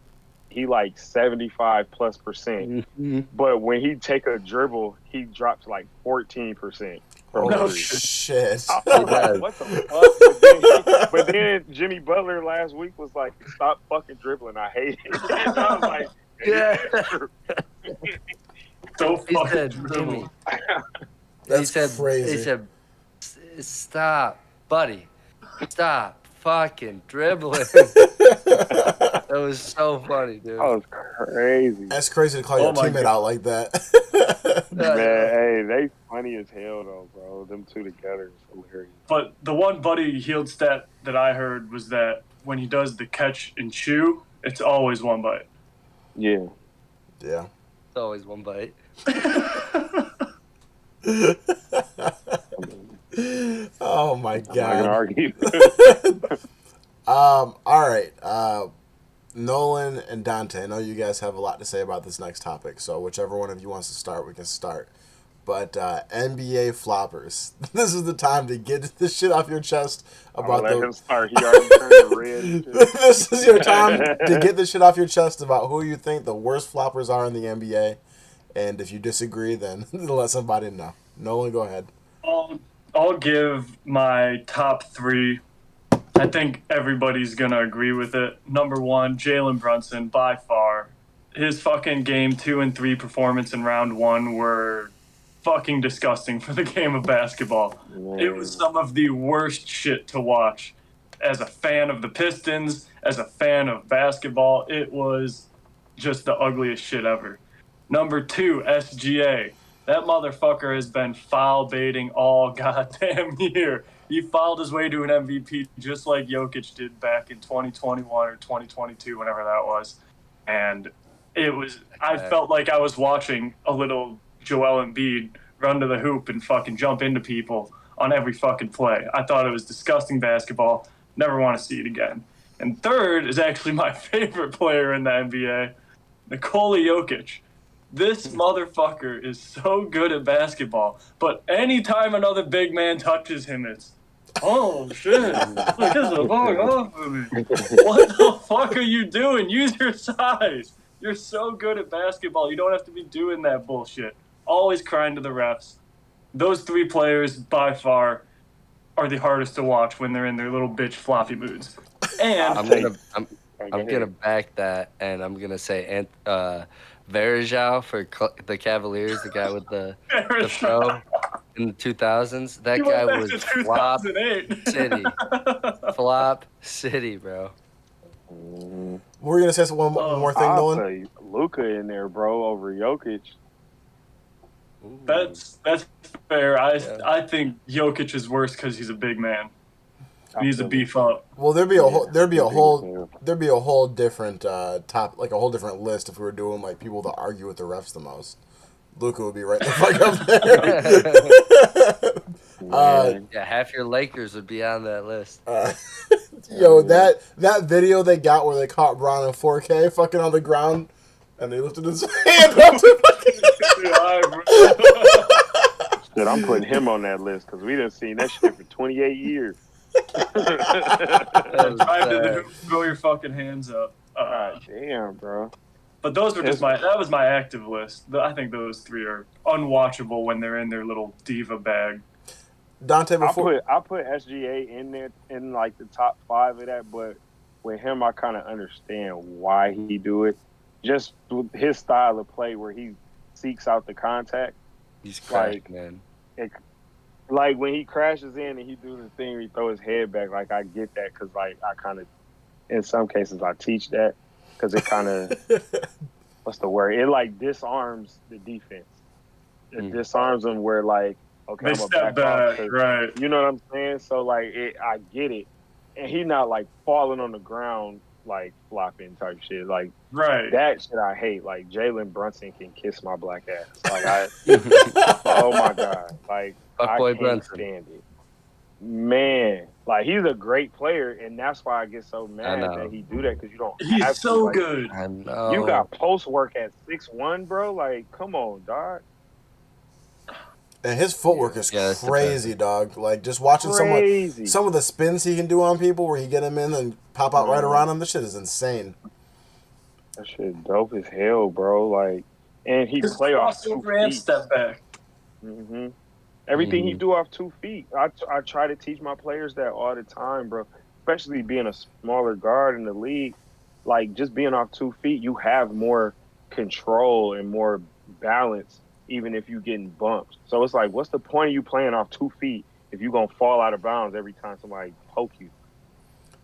he like 75+%. Mm-hmm. But when he take a dribble, he drops like 14%. Oh, No shit. I was like, what the fuck? But then Jimmy Butler last week was like, stop fucking dribbling. I hate it. And I was like, Yeah. Don't He fucking said, dribble. Jimmy. That's He crazy. said, stop, buddy. Stop fucking dribbling. That was so funny, dude. That was crazy. That's crazy to call your my teammate God. out like that. Man, hey, they funny as hell though, bro. Them two together is hilarious. But the one Buddy Hield stat that I heard was that when he does the catch and chew, it's always one bite. Yeah. Yeah. It's always one bite. Oh my I'm not gonna god. argue. All right. Nolan and Dante, I know you guys have a lot to say about this next topic, so whichever one of you wants to start, we can start. But NBA floppers, this is the time to get this shit off your chest about let him start. He already turned red. This is your time to get this shit off your chest about who you think the worst floppers are in the NBA. And if you disagree, then let somebody know. Nolan, go ahead. I'll give my top three. I think everybody's going to agree with it. Number one, Jaylen Brunson, by far. His fucking game 2 and 3 performance in round 1 were fucking disgusting for the game of basketball. Man. It was some of the worst shit to watch. As a fan of the Pistons, as a fan of basketball, it was just the ugliest shit ever. Number 2, SGA. That motherfucker has been foul baiting all goddamn year. He fouled his way to an MVP just like Jokic did back in 2021 or 2022, whenever that was. And I felt like I was watching a little Joel Embiid run to the hoop and fucking jump into people on every fucking play. I thought it was disgusting basketball. Never want to see it again. And third is actually my favorite player in the NBA, Nikola Jokic. This motherfucker is so good at basketball, but anytime another big man touches him, it's, oh shit, look, this is a ball off of me. What the fuck are you doing? Use your size. You're so good at basketball. You don't have to be doing that bullshit. Always crying to the refs. Those 3 players, by far, are the hardest to watch when they're in their little bitch floppy moods. And I'm gonna back that, and I'm gonna say Varejao for the Cavaliers, the guy with the throw in the 2000s. That guy was flop city. Flop city, bro. We're going to say one more thing, I'll Nolan? tell you, Luka in there, bro, over Jokic. Ooh. That's fair. I think Jokic is worse because he's a big man. He needs to beef up. Well, there'd be a whole different like a whole different list if we were doing like people that argue with the refs the most. Luka would be right the fuck up there. Yeah, half your Lakers would be on that list. Yo, that video they got where they caught Braun in 4K fucking on the ground, and they lifted his hand up to fucking. Shit, I'm putting him on that list because we done seen that shit for 28 years. Drive to the hoop, throw your fucking hands up. God damn, bro. But those were that was my active list. I think those 3 are unwatchable when they're in their little diva bag. Dante, I put SGA in there in like the top 5 of that, but with him, I kind of understand why he do it. Just with his style of play, where he seeks out the contact. He's cracked, man. Like when he crashes in and he do the thing where he throw his head back, like I get that because like I kind of, in some cases I teach that because it kind of, what's the word? It like disarms the defense. It disarms them where like, okay, They I'm step back, right? You know what I'm saying? So like I get it, and he not like falling on the ground like flopping type shit. Like that shit I hate. Like Jaylen Brunson can kiss my black ass. Like oh my god, like. I can't stand it. Man, like he's a great player, and that's why I get so mad that he do that because you don't. He's so like, good. I know. You got post work at 6'1", bro. Like, come on, dog. And his footwork is crazy, dog. Like just watching some of the spins he can do on people, where he get him in and pop out right around him. This shit is insane. That shit dope as hell, bro. Like, and he play off 2 feet. And step back. Mm-hmm. Everything he do off 2 feet. I try to teach my players that all the time, bro. Especially being a smaller guard in the league, like just being off 2 feet, you have more control and more balance, even if you getting bumped. So it's like, what's the point of you playing off 2 feet if you gonna fall out of bounds every time somebody poke you?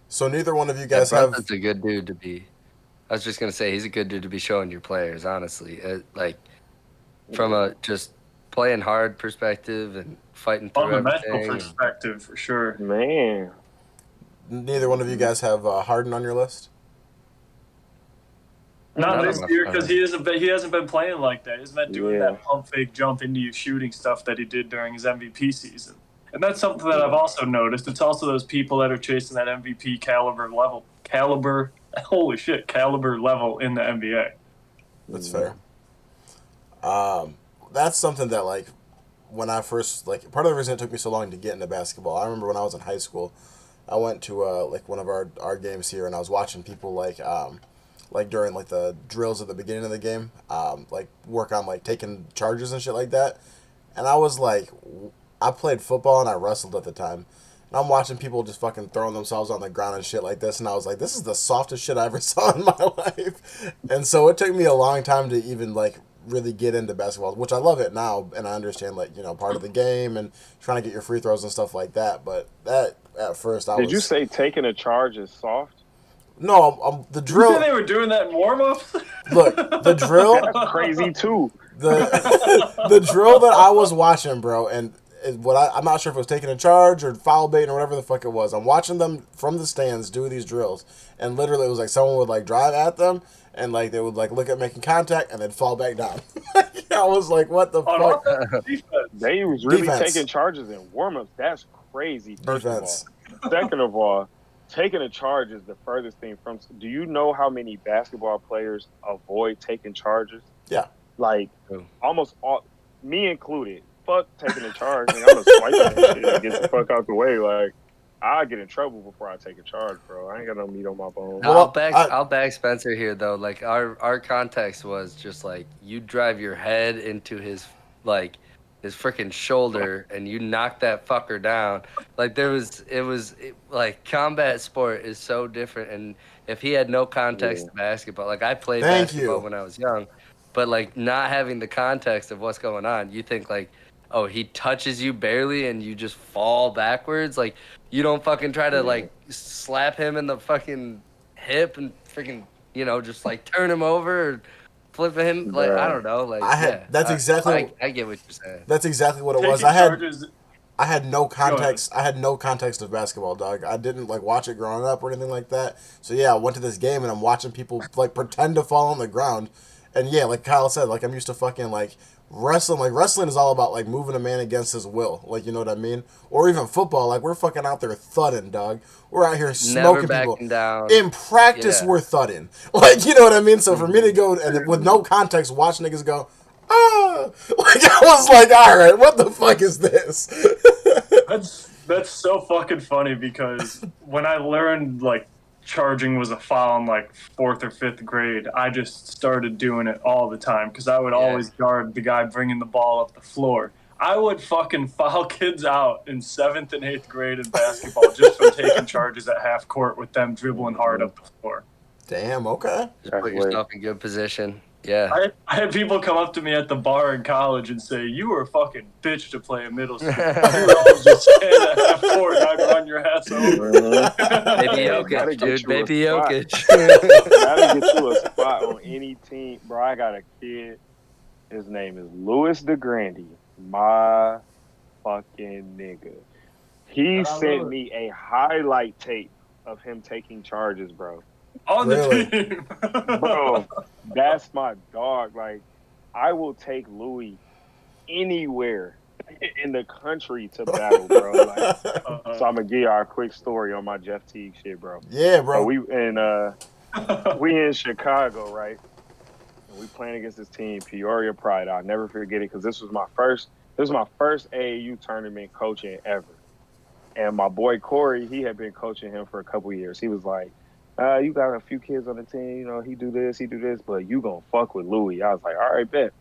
So neither one of you Yeah, guys have. Brunson's a good dude to be. I was just gonna say he's a good dude to be showing your players, honestly. Like from a just playing hard perspective and fighting through Fundamental everything. perspective for sure. Man, Neither one of you guys have Harden on your list. Not None of this my year because friends. he hasn't been playing like that. He's been doing Yeah. that pump fake jump into you shooting stuff that he did during his MVP season. And that's something that I've also noticed. It's also those people that are chasing that MVP caliber level in the NBA. That's fair. That's something that, like, when I first, like, part of the reason it took me so long to get into basketball, I remember when I was in high school, I went to, like, one of our games here, and I was watching people, like during, like, the drills at the beginning of the game, like, work on, like, taking charges and shit like that. And I was like, I played football and I wrestled at the time. And I'm watching people just fucking throwing themselves on the ground and shit like this. And I was like, this is the softest shit I ever saw in my life. And so it took me a long time to even, like, really get into basketball, which I love it now. And I understand, like, you know, part of the game and trying to get your free throws and stuff like that. But that, at first, Did you say taking a charge is soft? No, the You drill. said they were doing that in warm-ups? Look, the drill. That's crazy too. The drill that I was watching, bro, and I'm not sure if it was taking a charge or foul bait or whatever the fuck it was. I'm watching them from the stands do these drills, and literally it was like someone would like drive at them, and like they would like look at making contact and then fall back down. I was like, what the fuck? They was really Defense. taking charges in warm-ups. That's crazy. First Defense. of all, second of all, taking a charge is the furthest thing from. Do you know how many basketball players avoid taking charges? Yeah. Like Oh. almost all, me included. Fuck taking a charge. I'm gonna swipe that shit and get the fuck out the way. Like I get in trouble before I take a charge, bro. I ain't got no meat on my bones. Well, I'll back Spencer here though. Like our context was just like you drive your head into his freaking shoulder and you knock that fucker down. Like like combat sport is so different. And if he had no context to basketball, like I played basketball when I was young, but like not having the context of what's going on, you think like, oh, he touches you barely and you just fall backwards. Like you don't fucking try to like slap him in the fucking hip and freaking, you know, just like turn him over or flip him. Like, I don't know. Like, that's exactly. I get what you're saying. That's exactly what it was. I had no context. I had no context of basketball, dog. I didn't like watch it growing up or anything like that. So yeah, I went to this game and I'm watching people like pretend to fall on the ground. And yeah, like Kyle said, like I'm used to fucking like wrestling. Like wrestling is all about like moving a man against his will. Like, you know what I mean? Or even football. Like we're fucking out there thudding, dog. We're out here smoking people. Down. In practice, we're thudding. Like, you know what I mean? So for me to go and with no context, watch niggas go, ah, like I was like, all right, what the fuck is this? That's so fucking funny because when I learned like charging was a foul in like 4th or 5th grade, I just started doing it all the time because I would always guard the guy bringing the ball up the floor. I would fucking foul kids out in 7th and 8th grade in basketball just for taking charges at half court with them dribbling hard up the floor. Damn, okay. Just put yourself in good position. Yeah. I had people come up to me at the bar in college and say, you were a fucking bitch to play a middle school. You were always just standing at half court and I'd run your ass over. Baby Jokic, dude. Baby Jokic. Gotta get you a spot on any team. Bro, I got a kid. His name is Louis DeGrande. My fucking nigga. He sent me a highlight tape of him taking charges, bro. On the team. Bro, that's my dog. Like, I will take Louis anywhere in the country to battle, bro. Like, so I'm gonna give y'all a quick story on my Jeff Teague shit, bro. Yeah, bro. So we in Chicago, right? And we playing against this team, Peoria Pride. I'll never forget it because this was my first AAU tournament coaching ever. And my boy Corey, he had been coaching him for a couple years. He was like, you got a few kids on the team, you know, he do this, but you gonna fuck with Louis. I was like, all right, bet.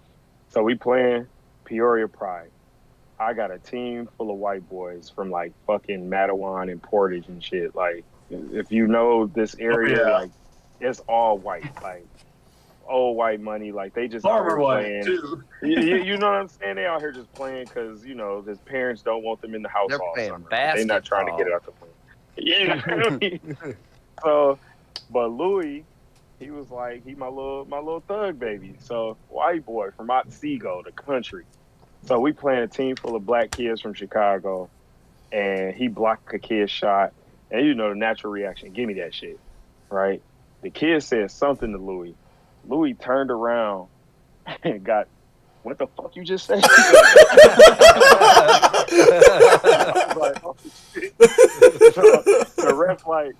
So we playing Peoria Pride. I got a team full of white boys from like fucking Mattawan and Portage and shit. Like, if you know this area, like, it's all white. Like, old white money. Like, they just out Farmer here white playing. too. You know what I'm saying? They out here just playing because, you know, his parents don't want them in the house They're all playing summer. basketball. They're not trying to get it out the way. You know what I mean? So, but Louis, he was like, he my little thug baby. So, white boy from Otsego, the country. So we playing a team full of black kids from Chicago, and he blocked a kid's shot, and you know the natural reaction, give me that shit, right? The kid said something to Louis. Louis turned around and got, what the fuck you just said? I was like, oh shit. So the ref was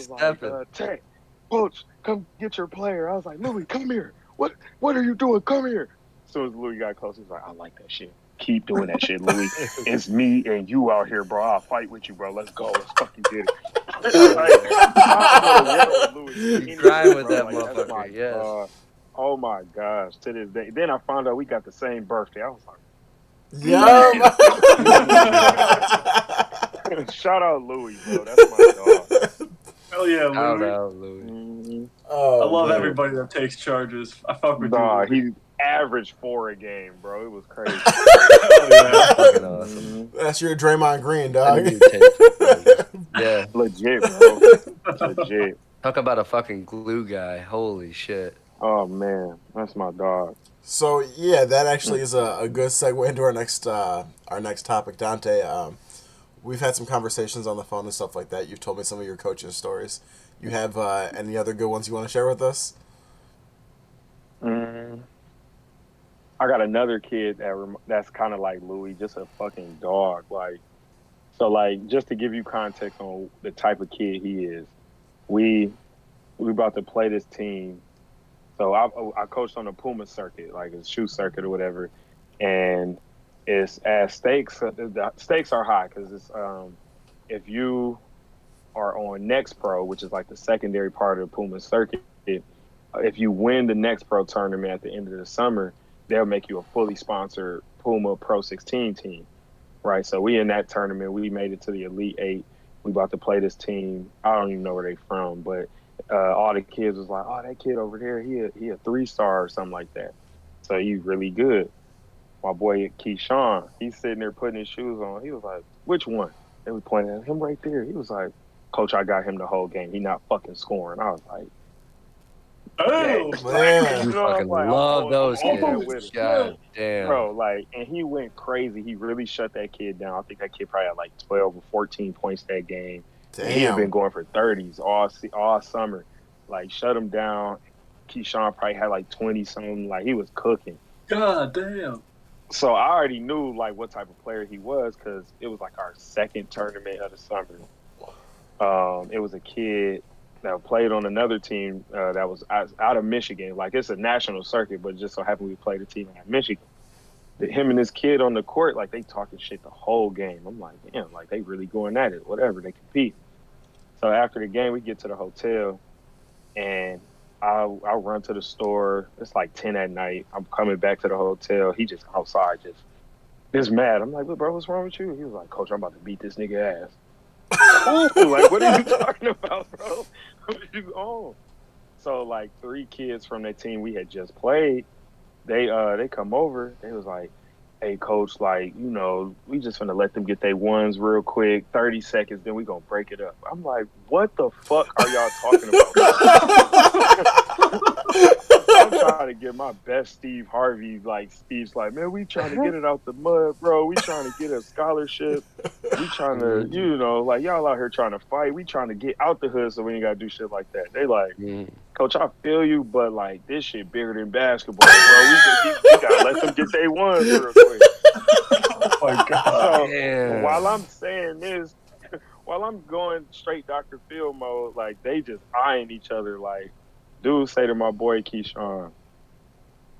like, Tech, coach, come get your player. I was like, Louis, come here. What are you doing? Come here. As soon as Louis got close, he was like, I like that shit. Keep doing that shit, Louis. It's me and you out here, bro. I'll fight with you, bro. Let's go. Let's fucking get it. You grind with that motherfucker, yes. Oh my gosh, to this day. Then I found out we got the same birthday. I was like, yeah. shout out Louis, bro. That's my dog. Hell yeah, Louis. Shout out, Louis. Mm-hmm. Oh, I love man. everybody that takes charges. I fuck with Dog, you. he averaged 4 a game, bro. It was crazy. Hell yeah. Fucking awesome. That's your Draymond Green, dog. Yeah. Legit, bro. Legit. Talk about a fucking glue guy. Holy shit. Oh man, that's my dog. So yeah, that actually is a good segue into our next topic, Dante. We've had some conversations on the phone and stuff like that. You've told me some of your coaching stories. You have any other good ones you want to share with us? I got another kid that's kind of like Louis, just a fucking dog. Like, so like, just to give you context on the type of kid he is, we about to play this team. So I coached on the Puma circuit, like a shoe circuit or whatever, and it's as stakes. The stakes are high because it's if you are on Next Pro, which is like the secondary part of the Puma circuit, if you win the Next Pro tournament at the end of the summer, they'll make you a fully sponsored Puma Pro 16 team, right? So we in that tournament, we made it to the Elite 8. We about to play this team. I don't even know where they from, but all the kids was like, oh, that kid over there, he a 3-star or something like that. So he's really good. My boy Keyshawn, he's sitting there putting his shoes on. He was like, which one? They were pointing at him right there. He was like, Coach, I got him the whole game. He not fucking scoring. I was like, oh, man. You fucking love those kids. God damn. Bro, like, and he went crazy. He really shut that kid down. I think that kid probably had like 12 or 14 points that game. Damn. He had been going for 30s all summer. Like, shut him down. Keyshawn probably had like 20-something. Like, he was cooking. God damn. So I already knew, like, what type of player he was because it was, like, our second tournament of the summer. It was a kid that played on another team that was out of Michigan. Like, it's a national circuit, but just so happened we played a team out of Michigan. Him and this kid on the court, like, they talking shit the whole game. I'm like, damn, like, they really going at it. Whatever, they compete. So after the game, we get to the hotel, and I'll run to the store. It's like 10 at night. I'm coming back to the hotel. He just outside, just mad. I'm like, bro, what's wrong with you? He was like, Coach, I'm about to beat this nigga ass. Like, what are you talking about, bro? What are you on? So, like, 3 kids from that team we had just played, they come over. They was like, hey, Coach, like, you know, we just gonna let them get their ones real quick, 30 seconds, then we gonna break it up. I'm like, what the fuck are y'all talking about? I'm trying to get my best Steve Harvey, like, Steve's like, man, we trying to get it out the mud, bro. We trying to get a scholarship. We trying to, you know, like, y'all out here trying to fight. We trying to get out the hood so we ain't got to do shit like that. They like, Coach, I feel you, but, like, this shit bigger than basketball, bro. We got to let them get their ones real quick. Oh, my God. So, while I'm saying this, while I'm going straight Dr. Phil mode, like, they just eyeing each other, like, dude say to my boy Keyshawn,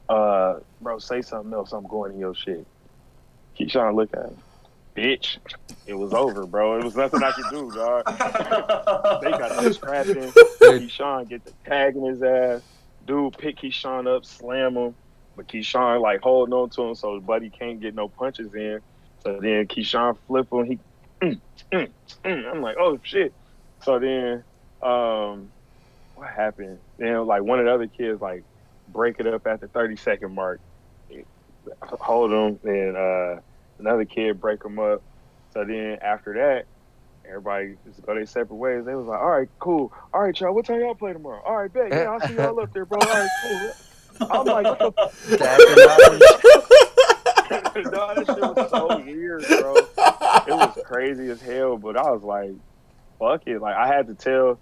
bro, say something else. I'm going in your shit. Keyshawn look at him. Bitch. It was over, bro. It was nothing I could do, dog. They got him scrapping. Keyshawn get the tag in his ass. Dude pick Keyshawn up, slam him. But Keyshawn, like, holding on to him so his buddy can't get no punches in. So then Keyshawn flip him. He, I'm like, oh shit. So then, what happened? Then like one of the other kids like break it up at the 30-second mark, hold him. Then another kid break him up. So then after that, everybody just go their separate ways. They was like, all right, cool. All right, y'all, what time y'all play tomorrow? All right, bet. Yeah, I'll see y'all up there, bro. All right, cool. I'm like, what the no, that shit was so weird, bro. It was crazy as hell, but I was like, fuck it. Like, I had to tell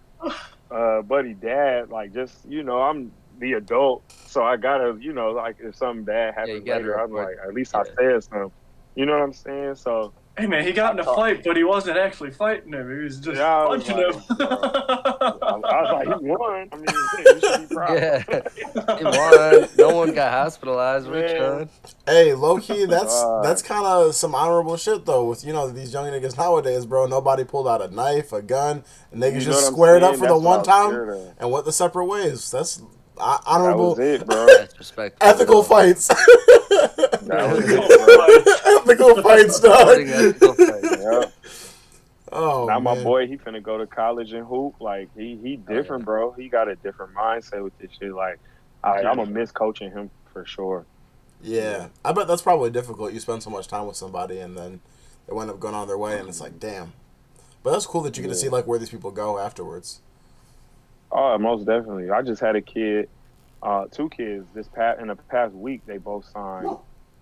buddy dad, like, just, I'm the adult, so I gotta, like, if something bad happens later, I'm like, at least I said something. You know what I'm saying? So, hey man, he got in a fight, but he wasn't actually fighting him. He was just punching him. I was like, he won. I mean, you should be proud. Yeah, he won. No one got hospitalized. We're chilling. Hey, low key, that's kind of some honorable shit though. With these young niggas nowadays, bro. Nobody pulled out a knife, a gun, and niggas just squared up for the one time and went the separate ways. That's honorable. That was it, bro. That's respectful. Ethical fights. That was it, ethical fights, dog. Ethical fights. Yep. Oh, now man. My boy, he finna go to college and hoop. Like he different, bro. He got a different mindset with this shit. Like I'm gonna miss coaching him for sure. Yeah, I bet that's probably difficult. You spend so much time with somebody and then they wind up going on their way, and it's like, damn. But that's cool that you get to see like where these people go afterwards. Oh, most definitely. I just had a kid, 2 kids in the past week. They both signed.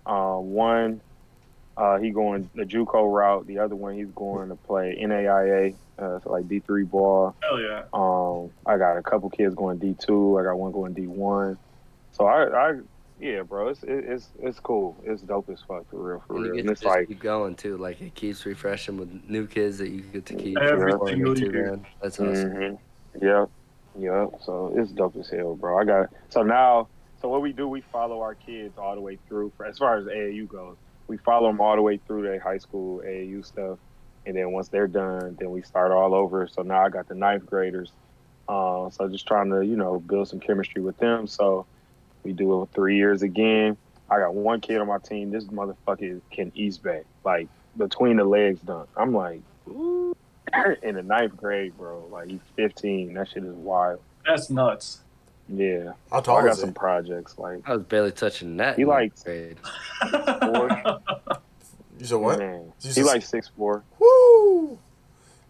One, he going the JUCO route. The other one, he's going to play NAIA, so like D3 ball. Hell yeah. I got a couple kids going D2. I got one going D1. So yeah, bro, it's cool. It's dope as fuck for real. You get and it's to just like keep going too. Like it keeps refreshing with new kids that you get to keep. Every single year. man. That's awesome. Yeah. So it's dope as hell, bro. So what we do, we follow our kids all the way through. As far as AAU goes, we follow them all the way through their high school AAU stuff, and then once they're done, then we start all over. So now I got the 9th graders. So just trying to build some chemistry with them. So we do it 3 years again. I got one kid on my team. This motherfucker can East Bay, like between the legs dunk. I'm like, ooh. In the 9th grade, bro. Like he's 15. That shit is wild. That's nuts. Yeah. How tall I got is he? some projects. Like I was barely touching that. he like 4. You said what? Man. He like 6'4". Woo!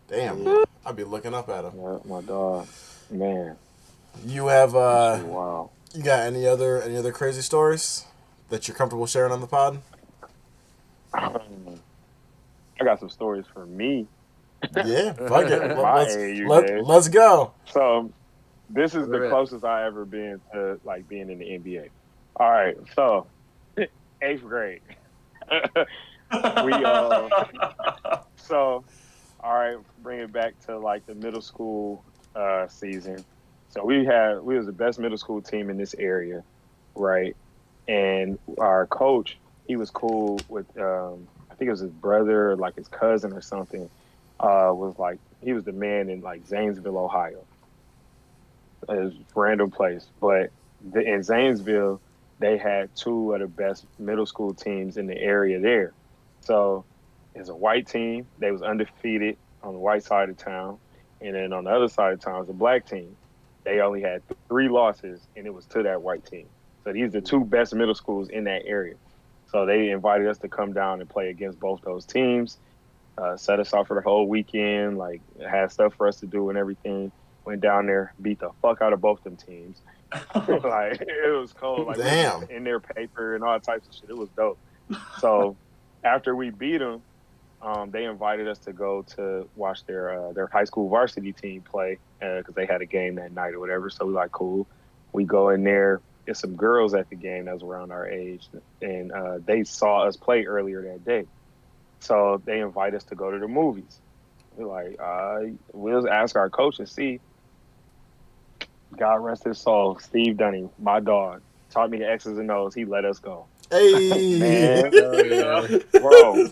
Damn. I'd be looking up at him. Yeah, my dog. Man. You have wow. You got any other crazy stories that you're comfortable sharing on the pod? I got some stories for me. Yeah, fuck it. Let's go. So this is the closest I ever been to like being in the NBA. All right, so 8th grade. So all right, bring it back to like the middle school season. So we was the best middle school team in this area, right? And our coach, he was cool with I think it was his brother or like his cousin or something. Was like he was the man in like Zanesville, Ohio. It was a random place, but in Zanesville, they had 2 of the best middle school teams in the area there. So it's a white team. They was undefeated on the white side of town, and then on the other side of town was a black team. They only had 3 losses, and it was to that white team. So these are the 2 best middle schools in that area. So they invited us to come down and play against both those teams. Set us off for the whole weekend, like had stuff for us to do and everything. Went down there, beat the fuck out of both them teams. Like it was cold. Like damn. In their paper and all types of shit. It was dope. So after we beat them, they invited us to go to watch their high school varsity team play because they had a game that night or whatever. So we like cool. We go in there. There's some girls at the game that was around our age, and they saw us play earlier that day. So they invite us to go to the movies. We're like, we'll ask our coach and see. God rest his soul, Steve Dunning, my dog, taught me the X's and O's. He let us go. Hey, man, bro.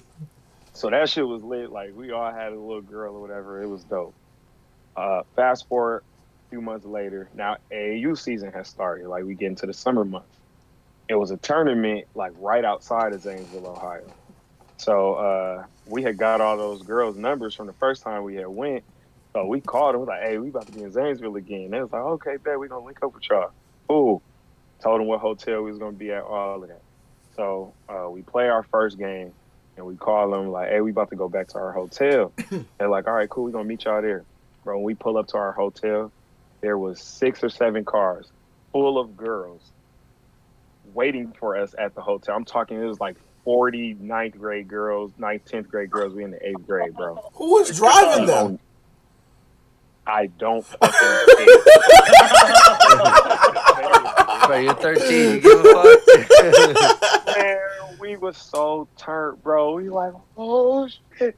So that shit was lit. Like we all had a little girl or whatever. It was dope. Fast forward a few months later. Now AAU season has started. Like we get into the summer months. It was a tournament like right outside of Zanesville, Ohio. So we had got all those girls' numbers from the first time we had went. So we called them. We like, hey, we about to be in Zanesville again. They was like, okay, bet we gonna link up with y'all. Cool. Told them what hotel we was gonna be at, all of that. So we play our first game, and we call them like, hey, we about to go back to our hotel. They're like, all right, cool, we gonna meet y'all there. Bro, when we pull up to our hotel, there was 6 or 7 cars full of girls waiting for us at the hotel. I'm talking, it was like 40 ninth grade girls, 9th, 10th grade girls. We in the 8th grade, bro. Who was driving them? I don't fucking care. Bro, you're 13. You give a fuck? Man, we was so turned, bro. We like, oh shit.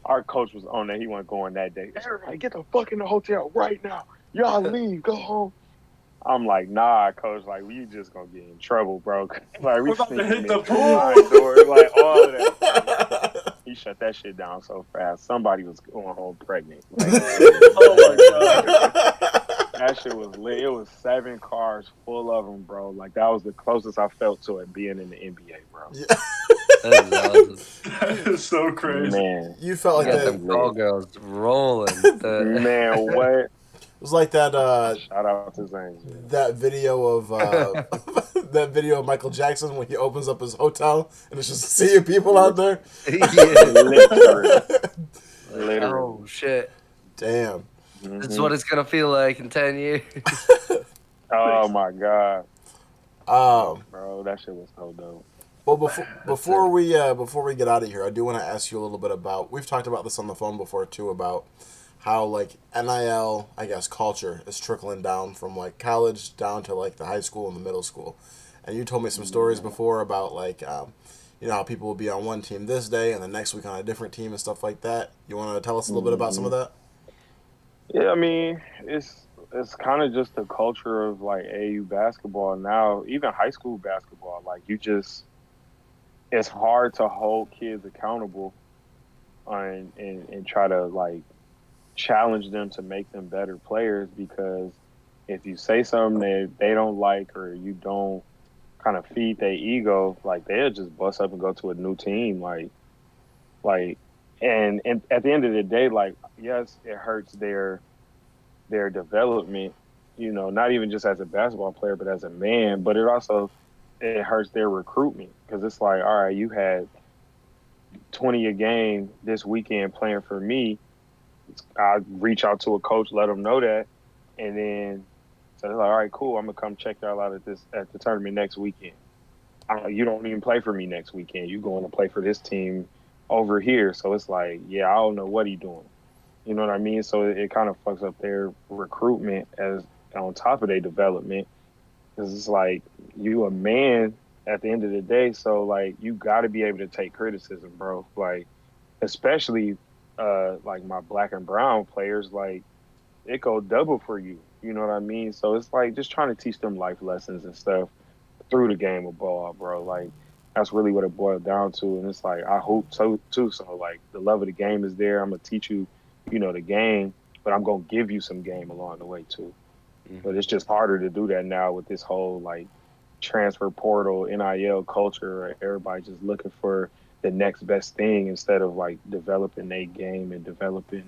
Our coach was on that. He wasn't going that day. Everybody, get the fuck in the hotel right now. Y'all leave. Go home. I'm like, nah, coach. Like, we just gonna get in trouble, bro. Like, we about to hit the pool door, like all of that. He shut that shit down so fast. Somebody was going home pregnant. Like, Oh my god. that shit was lit. It was 7 cars full of them, bro. Like, that was the closest I felt to it being in the NBA, bro. Yeah. That is awesome. That is so crazy. Man, You felt like Got that. them call girls rolling. man, what? It was like that. Shout out to Zanes. Man. That video of that video of Michael Jackson when he opens up his hotel and it's just a sea of people out there. Yeah. Literally. Oh shit. Damn. This is what it's gonna feel like in 10 years. Oh my god, Um. bro, that shit was so dope. Well, before we get out of here, I do want to ask you a little bit about. We've talked about this on the phone before too, about how like NIL, I guess, culture is trickling down from like college down to like the high school and the middle school. And you told me some stories before about like, you know, how people will be on one team this day and the next week on a different team and stuff like that. You want to tell us a little bit about some of that? Yeah, I mean, it's kind of just the culture of like AAU basketball now, even high school basketball. Like it's hard to hold kids accountable and try to like challenge them to make them better players, because if you say something that they don't like or you don't kind of feed their ego, like they'll just bust up and go to a new team. Like and at the end of the day, like, yes, it hurts their development, you know, not even just as a basketball player, but as a man, but it hurts their recruitment, because it's like, all right, you had 20 a game this weekend playing for me. I reach out to a coach, let them know that, and then so they're like, all right, cool, I'm gonna come check y'all out at the tournament next weekend. You don't even play for me next weekend. You going to play for this team over here. So it's like, yeah, I don't know what he's doing. You know what I mean? So it kind of fucks up their recruitment as on top of their development. Because it's like, you a man at the end of the day, so like you got to be able to take criticism, bro. Like, especially like my black and brown players, like it go double for you. You know what I mean? So it's like just trying to teach them life lessons and stuff through the game of ball, bro. Like that's really what it boiled down to. And it's like I hope so too. So like the love of the game is there. I'm gonna teach you, you know, the game, but I'm gonna give you some game along the way too. But it's just harder to do that now with this whole like transfer portal, NIL culture. Everybody just looking for the next best thing instead of like developing their game and developing,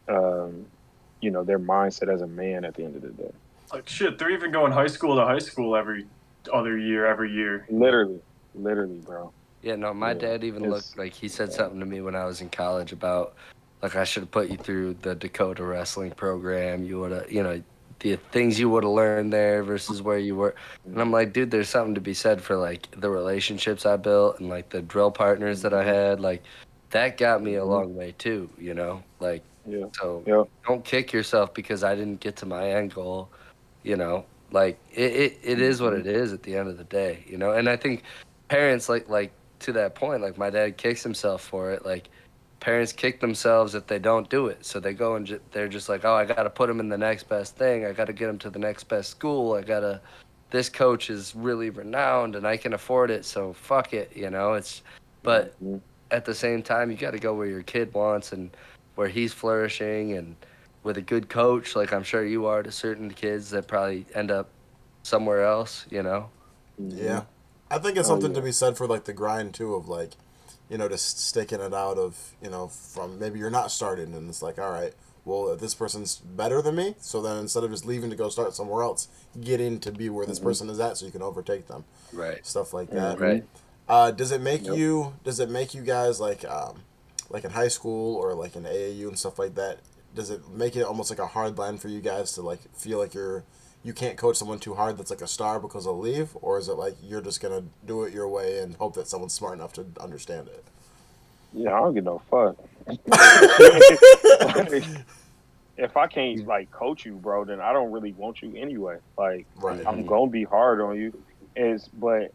you know, their mindset as a man at the end of the day. Like shit, they're even going high school to high school every year. Literally, bro. Yeah, no, my dad even looked like he said something to me when I was in college about like I should have put you through the Dakota wrestling program. You would have, you know, the things you would have learned there versus where you were. And I'm like, dude, there's something to be said for like the relationships I built and like the drill partners that I had. Like that got me a long way too, you know? Like, so don't kick yourself because I didn't get to my end goal, you know? Like it is what it is at the end of the day, you know? And I think parents like to that point, like my dad kicks himself for it. Like parents kick themselves if they don't do it. So they go and they're just like, oh, I got to put them in the next best thing. I got to get them to the next best school. This coach is really renowned and I can afford it. So fuck it, you know, but at the same time, you got to go where your kid wants and where he's flourishing, and with a good coach, like I'm sure you are to certain kids that probably end up somewhere else, you know? Yeah. I think it's something to be said for like the grind too of like, just sticking it out of, from maybe you're not starting and it's like, all right, well, this person's better than me, so then instead of just leaving to go start somewhere else, getting to be where this person is at so you can overtake them. Right. Stuff like that. Right. Does it make you guys like in high school or like in AAU and stuff like that? Does it make it almost like a hard line for you guys to like feel like you can't coach someone too hard that's like a star because they'll leave, or is it like you're just gonna do it your way and hope that someone's smart enough to understand it? Yeah, I don't give no fuck. If I can't like coach you, bro, then I don't really want you anyway. Like, Right. I'm gonna be hard on you. But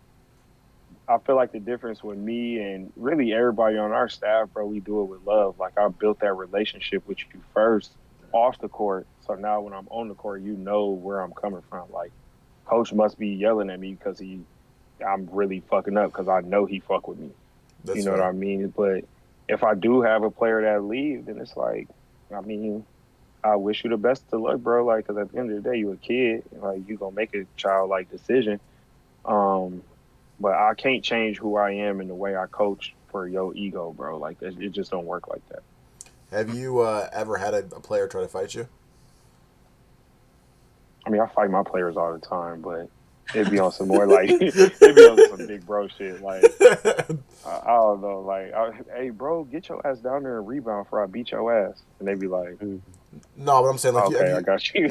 I feel like the difference with me and really everybody on our staff, bro, we do it with love. Like, I built that relationship with you first off the court. So now when I'm on the court, you know where I'm coming from. Like, coach must be yelling at me because I'm really fucking up because I know he fuck with me. That's you know right. what I mean? But if I do have a player that leave, then it's like, I mean, I wish you the best of luck, bro. Like, because at the end of the day, you a kid. Like, you gonna make a childlike decision. But I can't change who I am and the way I coach for your ego, bro. Like, it just don't work like that. Have you ever had a player try to fight you? I mean, I fight my players all the time, but it'd be on some more like it'd be on some big bro shit. Like, I don't know, like, hey, bro, get your ass down there and rebound before I beat your ass, and they'd be like, No, but I'm saying like, okay, I got you.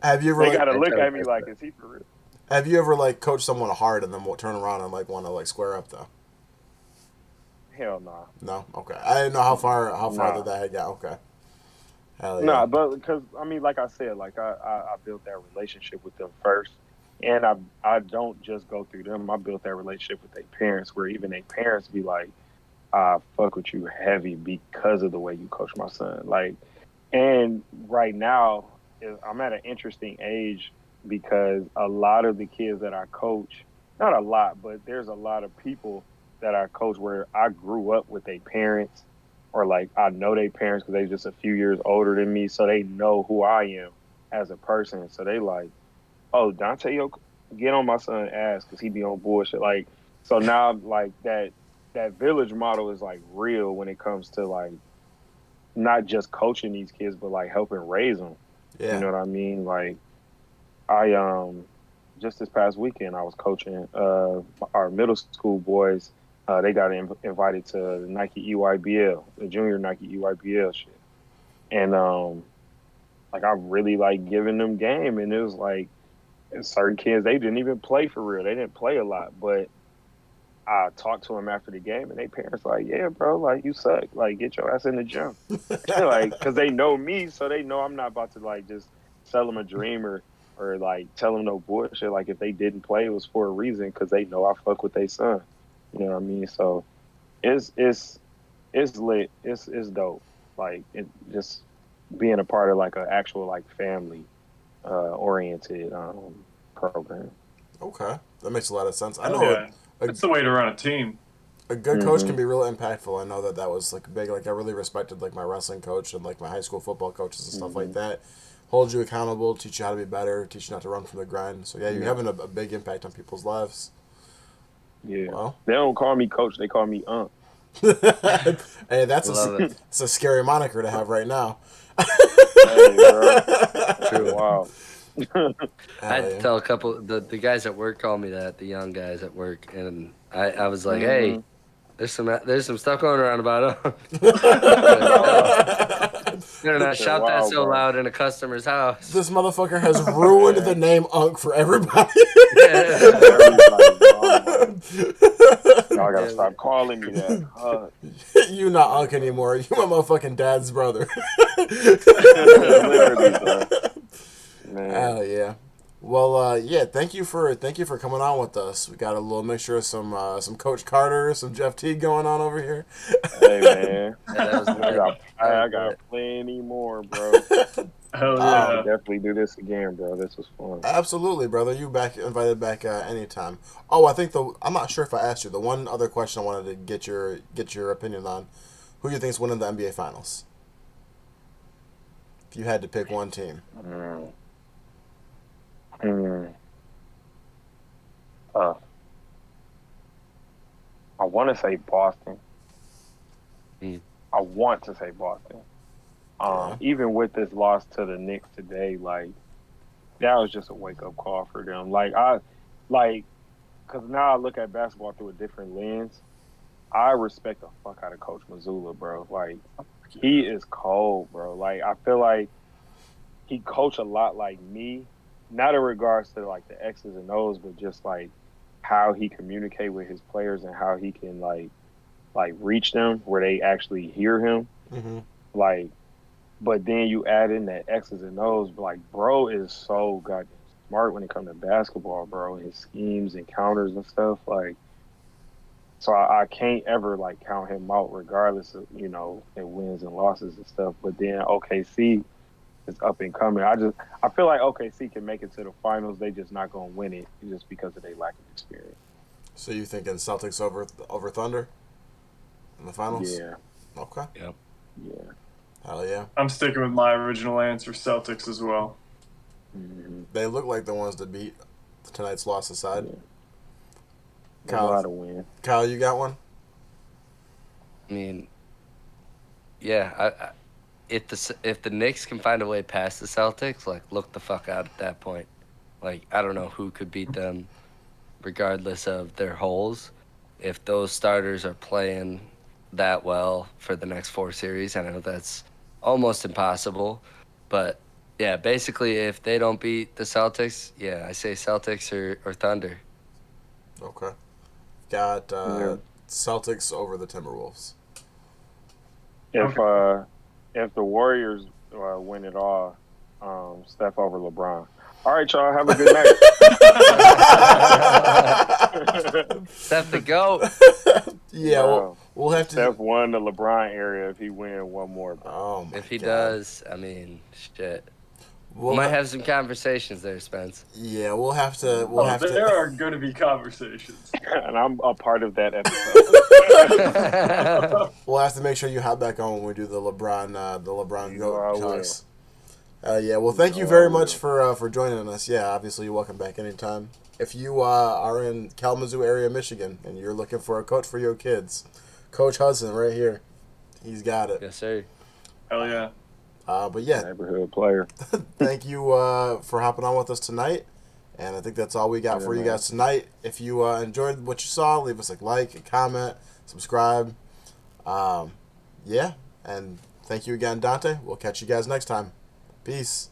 have you ever They like, gotta look at me like, is he for real? have you ever like coached someone hard and then turn around and like want to like square up though? Hell nah. No, okay. I didn't know how far Nah. that had got. Okay. Hell yeah. Nah, but because I mean, like I said, like I built that relationship with them first, and I don't just go through them. I built that relationship with their parents, where even their parents be like, I fuck with you heavy because of the way you coach my son. Like, and right now I'm at an interesting age because a lot of the kids that I coach, not a lot, but there's a lot of people that I coach where I grew up with their parents, or like I know their parents because they're just a few years older than me, so they know who I am as a person. So they like, oh, Dante, get on my son's ass because he be on bullshit. Like, so now like that village model is like real when it comes to like not just coaching these kids, but like helping raise them. Yeah. You know what I mean? Like, I just this past weekend I was coaching our middle school boys. They got invited to the Nike EYBL, the junior Nike EYBL shit, and like I really like giving them game, and it was like certain kids they didn't even play for real. They didn't play a lot, but I talked to them after the game, and their parents like, yeah, bro, like you suck, like get your ass in the gym, like because they know me, so they know I'm not about to like just sell them a dream or like tell them no bullshit. Like if they didn't play, it was for a reason because they know I fuck with their son. You know what I mean? So it's lit. It's dope. Like it just being a part of like an actual like family oriented program. Okay, that makes a lot of sense. I Oh, know yeah. It's the way to run a team. a good coach can be real impactful. I know that was like big. Like I really respected like my wrestling coach and like my high school football coaches and stuff like that. Hold you accountable, teach you how to be better, teach you not to run from the grind. So yeah, you're having a big impact on people's lives. Yeah. Well, They don't call me coach, they call me hey, that's Love it. it's a scary moniker to have right now. Hey, bro. True. Wow. I had to tell a couple the guys at work call me that, the young guys at work, and I was like, hey, there's some stuff going around about him. Better not shout that so loud in a customer's house. This motherfucker has ruined the name Unk for everybody. Y'all gotta stop calling me that. You not Unk anymore. You my motherfucking dad's brother. Literally, bro. Man. Hell yeah. Well, yeah. Thank you for coming on with us. We got a little mixture of some Coach Carter, some Jeff Teague going on over here. Hey man, Yeah, I got plenty more, bro. Hell I'll yeah. definitely do this again, bro. This was fun. Absolutely, brother. You invited back anytime. Oh, I think I'm not sure if I asked you. The one other question I wanted to get your opinion on: who you think's winning the NBA Finals? If you had to pick one team. I want to say Boston. Mm. I want to say Boston. Even with this loss to the Knicks today, like that was just a wake up call for them. Because now I look at basketball through a different lens. I respect the fuck out of Coach Mazzulla, bro. Like he is cold, bro. Like I feel like he coached a lot like me, not in regards to like the X's and O's, but just like how he communicate with his players and how he can like reach them where they actually hear him. Mm-hmm. Like, but then you add in that X's and O's, but like, bro is so goddamn smart when it comes to basketball, bro. His schemes and counters and stuff, like. So I can't ever like count him out, regardless of their wins and losses and stuff. But then OKC is up and coming. I feel like OKC can make it to the finals. They just not gonna win it just because of their lack of experience. So you thinking Celtics over Thunder in the finals? Yeah. Okay. Yep. Yeah. Hell yeah. I'm sticking with my original answer, Celtics as well. Mm-hmm. They look like the ones to beat tonight's loss aside. Yeah. Kyle, a lot of win. Kyle, you got one? I mean, yeah. If the Knicks can find a way past the Celtics, like look the fuck out at that point. Like I don't know who could beat them, regardless of their holes. If those starters are playing that well for the next 4 series, I know that's almost impossible, but yeah, basically if they don't beat the Celtics, yeah, I say Celtics or Thunder. Okay. Got Celtics over the Timberwolves. If the Warriors win it all, Steph over LeBron. All right, y'all. Have a good night. Steph the GOAT. Yeah, we'll have to. Steph won the LeBron area if he win one more. Bro. Oh my If he God. does, I mean, shit. We'll might have some conversations there, Spence. Yeah, we'll have to. There are going to be conversations, and I'm a part of that episode. We'll have to make sure you hop back on when we do the LeBron GOAT talks. Yeah, well, thank you very much for joining us. Yeah, obviously you're welcome back anytime. If you are in Kalamazoo area, Michigan, and you're looking for a coach for your kids, Coach Hudson right here, he's got it. Yes, sir. Hell yeah. But yeah, neighborhood player. Thank you for hopping on with us tonight, and I think that's all we got for you guys tonight. If you enjoyed what you saw, leave us a like, a comment, subscribe. Yeah, and thank you again, Dante. We'll catch you guys next time. Peace.